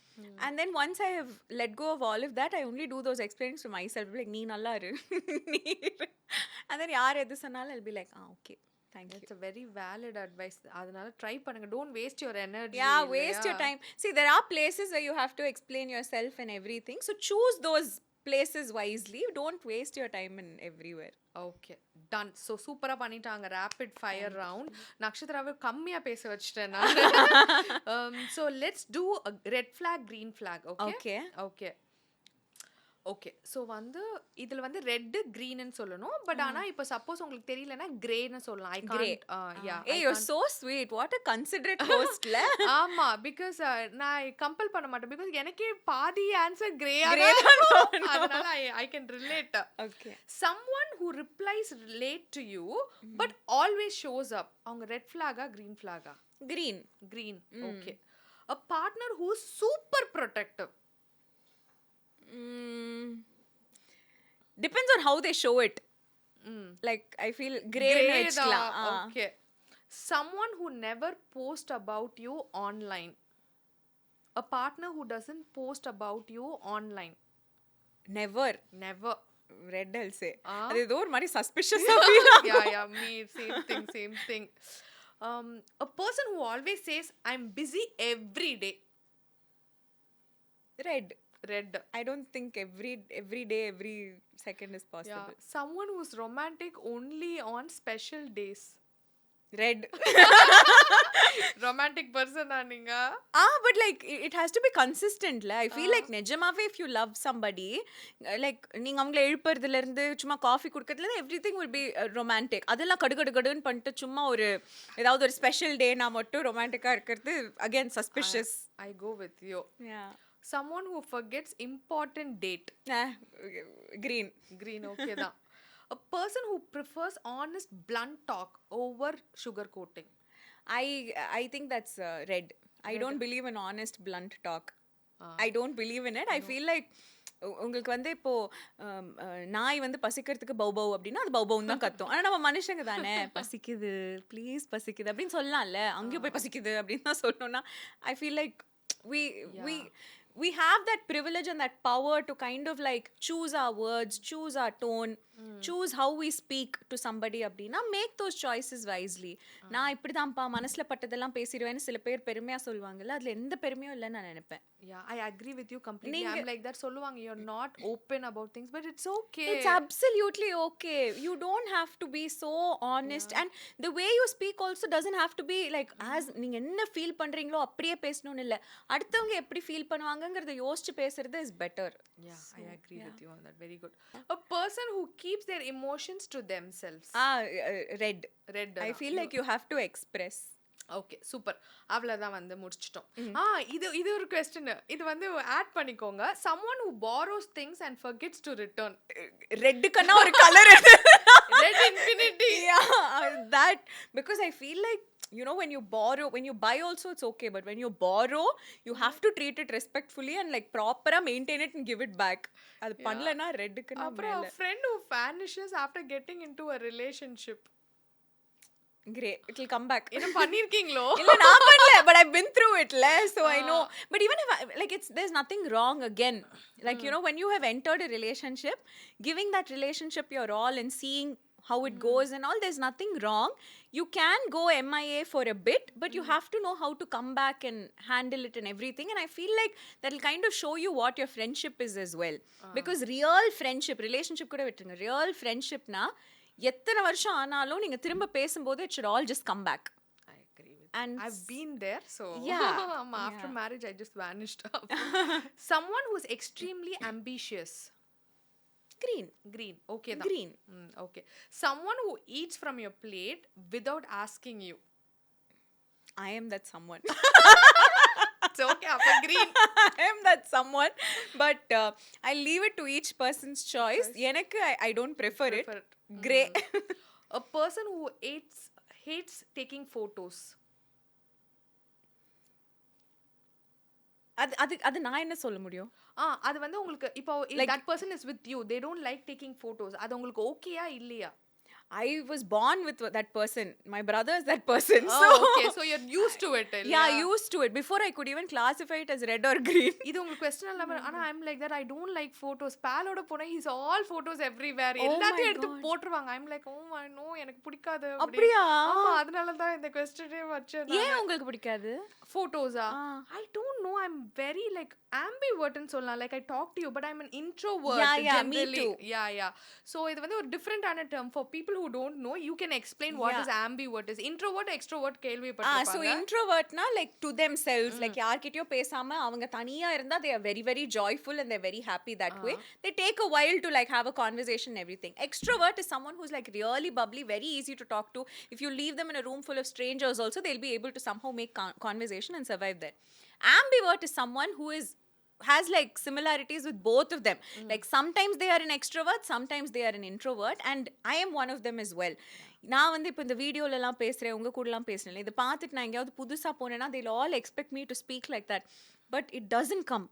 [SPEAKER 2] And then once I have let go of all of that, I only do those explainings to myself. Like, நீ நல்லா இரு. And then யார் எது சொன்னாலும் I'll be like, okay. Thank you.
[SPEAKER 1] It's a very valid advice. அதனால try பண்ணுங்க. Don't waste your energy.
[SPEAKER 2] Yeah, waste your time. See, there are places where you have to explain yourself and everything. So choose those places wisely. Don't waste your time in everywhere.
[SPEAKER 1] Okay, done. So சூப்பரா பண்ணிட்டாங்க rapid fire round. நக்ஷத்ராவை கம்மியா பேச வச்சிட்டேன் நான். So let's do a red flag, green flag. Okay. Okay, so வந்து இதில் வந்து red க்ரீன்னு சொல்லணும். பட் ஆனால் இப்போ சப்போஸ் உங்களுக்கு தெரியலன்னா கிரேன்னு சொல்லலாம். I can't.
[SPEAKER 2] Hey, you're so sweet. What a considerate host.
[SPEAKER 1] ஆமா, பிகாஸ் நான் கம்பல் பண்ண மாட்டேன். பிகாஸ் எனக்கே பாதி ஆன்சர் கிரேயா, அதனால I can relate.
[SPEAKER 2] Okay.
[SPEAKER 1] Someone who replies late to you but always shows up, அவங்க ரெட் ஃபிளாகா green ஃபிளாகா? Green. Okay. A partner who's super protective.
[SPEAKER 2] Depends on how they show it. Like, I feel grey vechkalam.
[SPEAKER 1] Okay. Someone who never post about you online. A partner who doesn't post about you online.
[SPEAKER 2] Never. Red, I'll say. அது ஏதோ ஒரு மாதிரி suspicious.
[SPEAKER 1] Yeah, me, same thing. A person who always says I'm busy every day.
[SPEAKER 2] Red.
[SPEAKER 1] I
[SPEAKER 2] don't think every day, every second is possible.
[SPEAKER 1] Yeah. Someone who's romantic only on special days.
[SPEAKER 2] Red.
[SPEAKER 1] Romantic person ah ninga?
[SPEAKER 2] But like it has to be consistent la. I feel like nejamave if you love somebody, like நீங்க அவங்கள எழுப்பறதுல இருந்து சும்மா coffee குடிக்கிறதுல இருந்து everything will be romantic. அதெல்லாம் கடுகடுன்னு பண்ணிட்டு சும்மா ஒரு ஏதாவது ஒரு ஸ்பெஷல் டே நான் மட்டும் ரொமான்டிக்கா இருக்கிறது again suspicious.
[SPEAKER 1] I go with you.
[SPEAKER 2] Yeah.
[SPEAKER 1] Someone who forgets important date.
[SPEAKER 2] Green.
[SPEAKER 1] Okay da. A person who prefers honest blunt talk over sugar coating.
[SPEAKER 2] I think that's red. I don't believe in honest blunt talk. I don't believe in it. I feel like உங்களுக்கு வந்து இப்போ நாய் வந்து பசிக்கிறதுக்கு பௌ அப்படின்னா அது பௌ தான் கத்தும். ஆனா நம்ம மனுஷங்க தானே, பசிக்குது ப்ளீஸ் பசிக்குது அப்படின்னு சொல்லலாம்ல, அங்கேயும் போய் பசிக்குது அப்படின்னு தான் சொல்லணும்னா I feel like we have that privilege and that power to kind of like choose our words, choose our tone. choose how we speak to somebody அப்படின்னா make those choices wisely. நான் இப்படிதான்ப்பா மனசுல பட்டதெல்லாம் பேசிடுவேன்னு சில பேர் பெருமையா சொல்லுவாங்கல்ல, அதுல எந்த பெருமையும் இல்லைன்னு நான் நினைப்பேன்.
[SPEAKER 1] Yeah, I agree with you completely. I'm like that. சொல்லுவாங்க you're not open about things, but it's okay.
[SPEAKER 2] It's absolutely okay. You don't have to be so honest, and the way you speak also doesn't have to be like as நீங்க என்ன feel பண்றீங்களோ அப்படியே பேசணும்னு இல்ல, அடுத்தவங்க எப்படி feel பண்ணுவாங்கங்கறத யோசிச்சு பேசுறது is better.
[SPEAKER 1] Yeah, I agree with you on that. Very good. A person who keeps their emotions to themselves.
[SPEAKER 2] Red. I feel like you have to express.
[SPEAKER 1] Okay super, அவ்வளோதான் வந்து முடிச்சிட்டோம். இது ஒரு கொஸ்டின், இது வந்து add பண்ணிக்கோங்க. someone who borrows things and forgets to return.
[SPEAKER 2] ரெட்டுக்குன்னா ஒரு colour
[SPEAKER 1] red infinity.
[SPEAKER 2] That because I feel like when you borrow, when you buy also it's okay, but when you borrow you have to treat it respectfully and like proper maintain it and give it back. அது பண்ணலனா ரெட்டுக்குன்னா
[SPEAKER 1] அப்புறம் a friend who vanishes after getting into a relationship.
[SPEAKER 2] Great, it will come back.
[SPEAKER 1] என்ன பண்ணிருக்கீங்களோ?
[SPEAKER 2] இல்ல நான் பண்ணல, but I've been through it, so I know. But even if like there's nothing wrong again, like when you have entered a relationship, giving that relationship your all and seeing how it goes and all, there's nothing wrong. You can go MIA for a bit, but you have to know how to come back and handle it and everything, and I feel like that'll kind of show you what your friendship is as well. Because real friendship, relationship கூட விட்டுருங்க, real friendship na எத்தனை வருஷம் ஆனாலும் நீங்க திரும்ப பேசும்போது it should all just come back.
[SPEAKER 1] I agree with
[SPEAKER 2] and
[SPEAKER 1] I've been there, so
[SPEAKER 2] yeah.
[SPEAKER 1] After marriage I just vanished. Someone who's extremely ambitious.
[SPEAKER 2] Green,
[SPEAKER 1] okay da.
[SPEAKER 2] Green.
[SPEAKER 1] Okay. Someone who eats from your plate without asking you.
[SPEAKER 2] I am that someone.
[SPEAKER 1] It's okay, after green.
[SPEAKER 2] I am that someone, but I leave it to each person's choice. எனக்கு I don't prefer it. Gray.
[SPEAKER 1] A person who hates taking photos.
[SPEAKER 2] அது நான் என்ன சொல்ல முடியும்?
[SPEAKER 1] அது வந்து உங்களுக்கு இப்போ that person is with you, they don't like taking photos, அது உங்களுக்கு ஓகேயா இல்லையா?
[SPEAKER 2] I was born with that person. My brother is that person.
[SPEAKER 1] Okay, so you're used to it.
[SPEAKER 2] Yeah, used to it. Before I could even classify it as red or green.
[SPEAKER 1] இது உங்களுக்கு question இல்ல, ஆனா I'm like that. I don't like photos. பாலோட போனா he's all photos everywhere. எல்லாத்தையும் எடுத்து போட்டுருவாங்க. I'm like, oh my no, எனக்கு பிடிக்காது.
[SPEAKER 2] அப்படியா?
[SPEAKER 1] ஆமா, அதனால தான் இந்த questionே வச்சேன்.
[SPEAKER 2] ஏன் உங்களுக்கு பிடிக்காது?
[SPEAKER 1] Photos-ஆ? I don't know. I'm very like ambivert ன்னு சொல்லலாம். Like I talk to you, but I'm an introvert.
[SPEAKER 2] Generally.
[SPEAKER 1] Me too. Yeah. So இது வந்து ஒரு different ஆன term for people who don't know. You can explain what is ambivert is. Introvert, extrovert கேள்விப்பட்டிருப்பாங்க.
[SPEAKER 2] So introvertனா like to themselves, like யார்கிட்டயோ பேசாம அவங்க தனியா இருந்தா they are very very joyful and they're very happy that way. They take a while to like have a conversation and everything. Extrovert is someone who's like really bubbly, very easy to talk to. If you leave them in a room full of strangers also, they'll be able to somehow make conversation and survive there. Ambivert is someone who has like similarities with both of them. Like sometimes they are an extrovert, sometimes they are an introvert, and I am one of them as well. நான் வந்து இப்போ இந்த வீடியோல எல்லாம் பேசுறேன், உங்க கூட எல்லாம் பேசுறேன், இதை பார்த்துட்டு நான் எங்கேயாவது புதுசா போனேன்னா they'll all expect me to speak like that, but it doesn't come.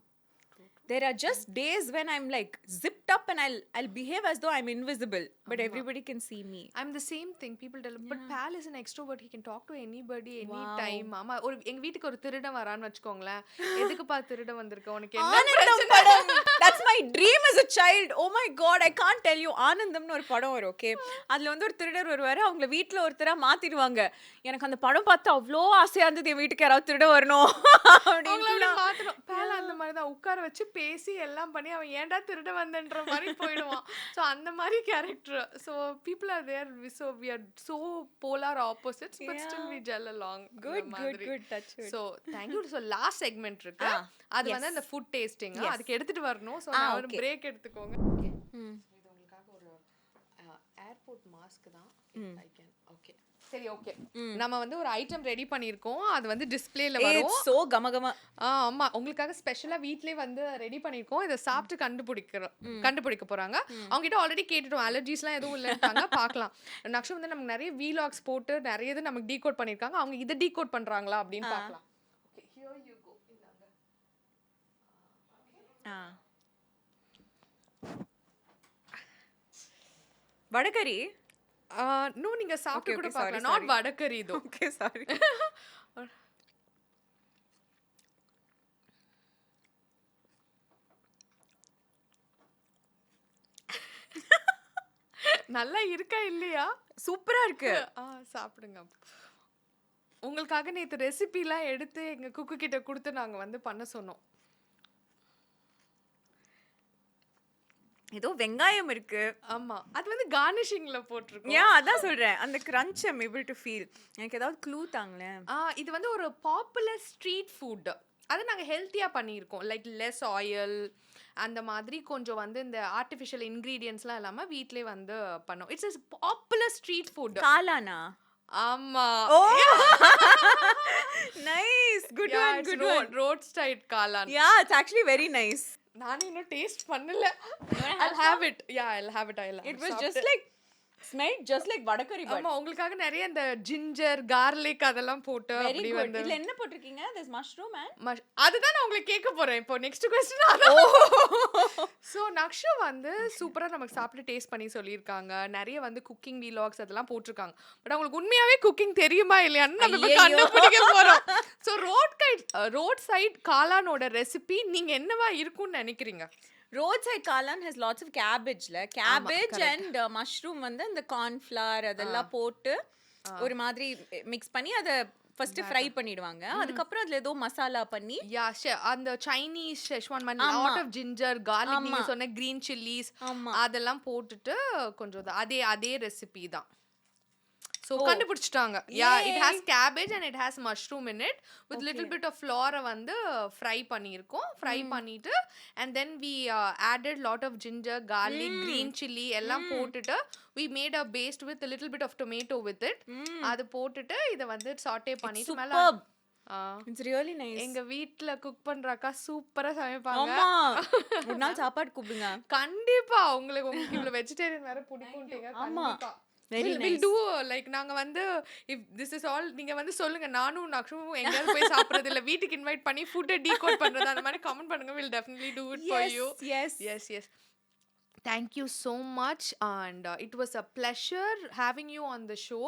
[SPEAKER 2] There are just days when I'm like zipped up and I'll behave as though I'm invisible, but everybody can see me.
[SPEAKER 1] I'm the same thing. People tell, but Pal is an extrovert. He can talk to anybody anytime. மாமா ஒரு எங்க வீட்டுக்கு ஒரு திருடன் வரான்னு வெச்சுக்கோங்களேன், எதுக்குப்பா திருடன் வந்திருக்க, உனக்கு என்ன
[SPEAKER 2] படம்? That's my dream as a child. Oh my god, I can't tell you. ஆனந்தம்னு ஒரு படம் வரும், ஓகே, அதுல வந்து ஒரு திருடர் வருவாரு, அவங்க வீட்ல ஒருத்தரா மாத்திடுவாங்க. எனக்கு அந்த படம் பார்த்து அவ்வளோ ஆசையா இருந்தது, என் வீட்டுக்கு யாராவது திருட வரணும்
[SPEAKER 1] அப்படின்னு மாத்தணும். Pal அந்த மாதிரி தான் உட்கார வச்சு பேசி எல்லாம் பண்ணி அவன் ஏன்டா திருட வந்தன்ற மாதிரி போயிடுவான். ஸோ அந்த மாதிரி character. So people are there, so we are so polar opposites, but still we gel along.
[SPEAKER 2] Good touch.
[SPEAKER 1] So thank you. So last segment இருக்கு, அது வந்து அந்த ஃபுட் டேஸ்டிங், அதுக்கு எடுத்துட்டு வரணும். ஸோ நான் ஒரு பிரேக் எடுத்துக்கோங்க. இது உங்களுக்காக ஒரு ஏர்போர்ட் மாஸ்க் தான். ஐ கேன் ஓகே சரி ஓகே. நம்ம வந்து ஒரு ஐட்டம் ரெடி பண்ணியிருக்கோம், அது வந்து டிஸ்பிளேல வரும்.
[SPEAKER 2] சோ கமகம.
[SPEAKER 1] ஆமா, உங்களுக்காக ஸ்பெஷலா வீட்லயே வந்து ரெடி பண்ணியிருக்கோம். இதை சாப்பிட்டு கண்டுபிடிக்க போறாங்க. அவங்க கிட்ட ஆல்ரெடி கேட்டுட்டோம், அலர்ஜிஸ்லாம் எதுவும் இல்லைன்ட்டாங்க. பார்க்கலாம். நக்ஷு வந்து நமக்கு நிறைய வீலாக்ஸ் போட்டு நிறைய இது நமக்கு டீகோட் பண்ணியிருக்காங்க. அவங்க இதை டீகோட் பண்றாங்களா அப்படின்னு பார்க்கலாம். Okay, here you go.
[SPEAKER 2] Vadacurry.
[SPEAKER 1] No, நீங்க சாப்பிட்டு கூட பார்க்கலாம். நாட் வடகரி இதோ.
[SPEAKER 2] Okay, sorry.
[SPEAKER 1] நல்லா இருக்கா இல்லையா?
[SPEAKER 2] சூப்பரா இருக்கு.
[SPEAKER 1] சாப்பிடுங்க. உங்களுக்காக நேத்து ரெசிபிலாம் எடுத்து எங்க குக்கு கிட்ட குடுத்து நாங்க வந்து பண்ண சொன்னோம்.
[SPEAKER 2] ஏதோ வெங்காயம் இருக்கு.
[SPEAKER 1] ஆமா. அது வந்து கார்னிஷிங்ல போட்டிருக்கோம்.
[SPEAKER 2] அதான் சொல்றேன். அந்த crunch I am able to feel. எனக்கு ஏதாவது க்ளூ தாங்களேன்.
[SPEAKER 1] இது வந்து ஒரு பாப்புலர் ஸ்ட்ரீட் ஃபுட். அது நாங்க ஹெல்த்தியா பண்ணியிருக்கோம். லைக் லெஸ் ஆயில் அந்த மாதிரி கொஞ்சம் வந்து இந்த ஆர்டிஃபிஷியல் இன்கிரீடியன்ட்ஸ்லாம் இல்லாம வீட்லயே வந்து பண்ணோம். It's a popular street food.
[SPEAKER 2] காளானா?
[SPEAKER 1] ஆமா.
[SPEAKER 2] Nice. Good
[SPEAKER 1] Yeah,
[SPEAKER 2] one,
[SPEAKER 1] it's
[SPEAKER 2] good one.
[SPEAKER 1] road side காளான்.
[SPEAKER 2] It's actually very nice.
[SPEAKER 1] நானும் இன்னும் டேஸ்ட் பண்ணல. I'll have it. I'll have it.
[SPEAKER 2] It was just like smelled just like vadakari but
[SPEAKER 1] ஆமா, உங்களுக்காக நிறைய இந்த ஜிஞ்சர், garlic அதெல்லாம் போட்டு
[SPEAKER 2] very
[SPEAKER 1] அப்படி
[SPEAKER 2] good.
[SPEAKER 1] வந்து
[SPEAKER 2] இதுல என்ன போட்டிருக்கீங்க? There's mushroom and
[SPEAKER 1] அதுதான் நான் உங்களுக்கு கேட்க போறேன். இப்போ நெக்ஸ்ட் क्वेश्चन அதான். சோ நக்ஷு வந்து சூப்பரா நமக்கு சாப்பிட்டு டேஸ்ட் பண்ணி சொல்லியிருக்காங்க. நிறைய வந்து குக்கிங் வீலாக்ஸ் அதெல்லாம் போட்டிருக்காங்க. பட் உங்களுக்கு உண்மையாவே குக்கிங் தெரியுமா இல்லையான்னு நம்ம இப்ப கண்டுபிடிக்க போறோம். சோ ரோட் சைடு காளானோட ரெசிபி நீங்க என்னவா இருக்கும்னு நினைக்கிறீங்க?
[SPEAKER 2] roadside kalan has lots of cabbage cabbage and mushroom வந்து இந்த corn flour அதெல்லாம் போட்டு ஒரு மாதிரி மிக்ஸ் பண்ணி அத ஃபர்ஸ்ட் ஃப்ரை பண்ணிடுவாங்க. அதுக்கப்புறம் அதுல ஏதோ மசாலா பண்ணி
[SPEAKER 1] அந்த சைனீஸ் ஷெஸ்வான் மாதிரி லாட் ஆஃப் ஜிஞ்சர் garlic நீங்க சொன்ன கிரீன் சில்லிஸ் அதெல்லாம் போட்டுட்டு கொஞ்சம் அதே ரெசிபி தான். So கண்டுபிடிச்சிட்டாங்க. It has cabbage and it has mushroom in it with little bit of flour வந்து fry பண்ணியிருக்கோம். Fry பண்ணிட்டு and then we added lot of ginger, garlic, green chilli எல்லாம் போட்டுட்டு we made a paste with a little bit of tomato with it. அது போட்டுட்டு இத வந்து saute பண்ணிட்டு மேல
[SPEAKER 2] It's really nice.
[SPEAKER 1] எங்க வீட்ல குக் பண்றாக்கா சூப்பரா சமைப்பாங்க.
[SPEAKER 2] ஆமா. ஒரு நாள் சாப்பாடு கூப்பிடுங்க.
[SPEAKER 1] கண்டிப்பா. உங்களுக்கு இவ்வளவு வெஜிடேரியன் வேற பிடிக்கும்ட்டீங்க. கண்டிப்பா. We'll do like நாங்க வந்து if this is all நீங்க வந்து சொல்லுங்க. நானும் நக்ஷுவும் எங்கயாவது போய் சாப்பிடுறது இல்ல வீட்டுக்கு இன்வைட் பண்ணி ஃபுட் டீகோட் பண்றது அந்த மாதிரி கமெண்ட் பண்ணுங்க. we'll definitely do it for you. Yes. Thank you so much and it was a pleasure having you on the show.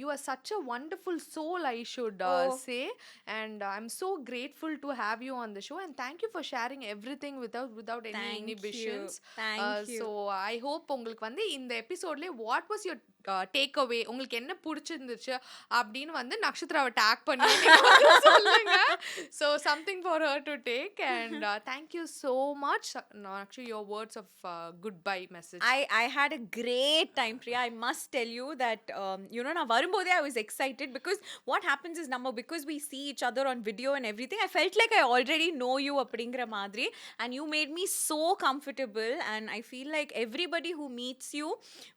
[SPEAKER 1] You are such a wonderful soul, I should say, and I'm so grateful to have you on the show and thank you for sharing everything without any inhibitions.
[SPEAKER 2] Thank you.
[SPEAKER 1] So I hope உங்களுக்கு வந்து இந்த எபிசோட்ல what was your take away உங்களுக்கு என்ன பிடிச்சிருந்துச்சு அப்படின்னு வந்து நக்ஷத்ராவை take பண்ணி சொல்லுங்க. So something for her to take and thank you so much. Nakshu, your words of goodbye message.
[SPEAKER 2] I had a great time, Priya. I must tell you that நான் வரும்போதே I was excited because what happens is because we see each other on video and everything, I felt like I already know you அப்படிங்கிற மாதிரி and you made me so comfortable and I feel like everybody who meets you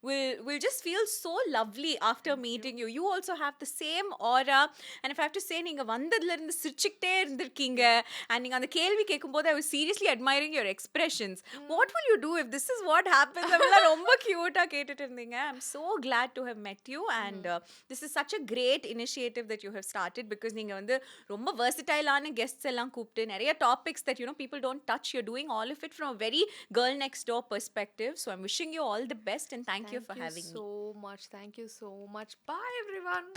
[SPEAKER 2] will just feel so lovely after meeting you. You also have the same aura and if I have to say நீங்க வந்ததுல இருந்து சிரிச்சிட்டே இருந்திருக்கீங்க and நீங்க அந்த கேள்வி கேட்கும்போது I was seriously admiring your expressions. What will you do if this is what happens? அதெல்லாம் ரொம்ப கியூட்டா கேட்டுட்டு இருந்தீங்க. I'm so glad to have met you and this is such a great initiative that you have started because நீங்க வந்து ரொம்ப versatile ஆன guests எல்லாம் கூப்பிட்டு நிறைய topics that people don't touch, you're doing all of it from a very girl next door perspective. So I'm wishing you all the best and thank you for having me.
[SPEAKER 1] Thank you so much. Bye everyone.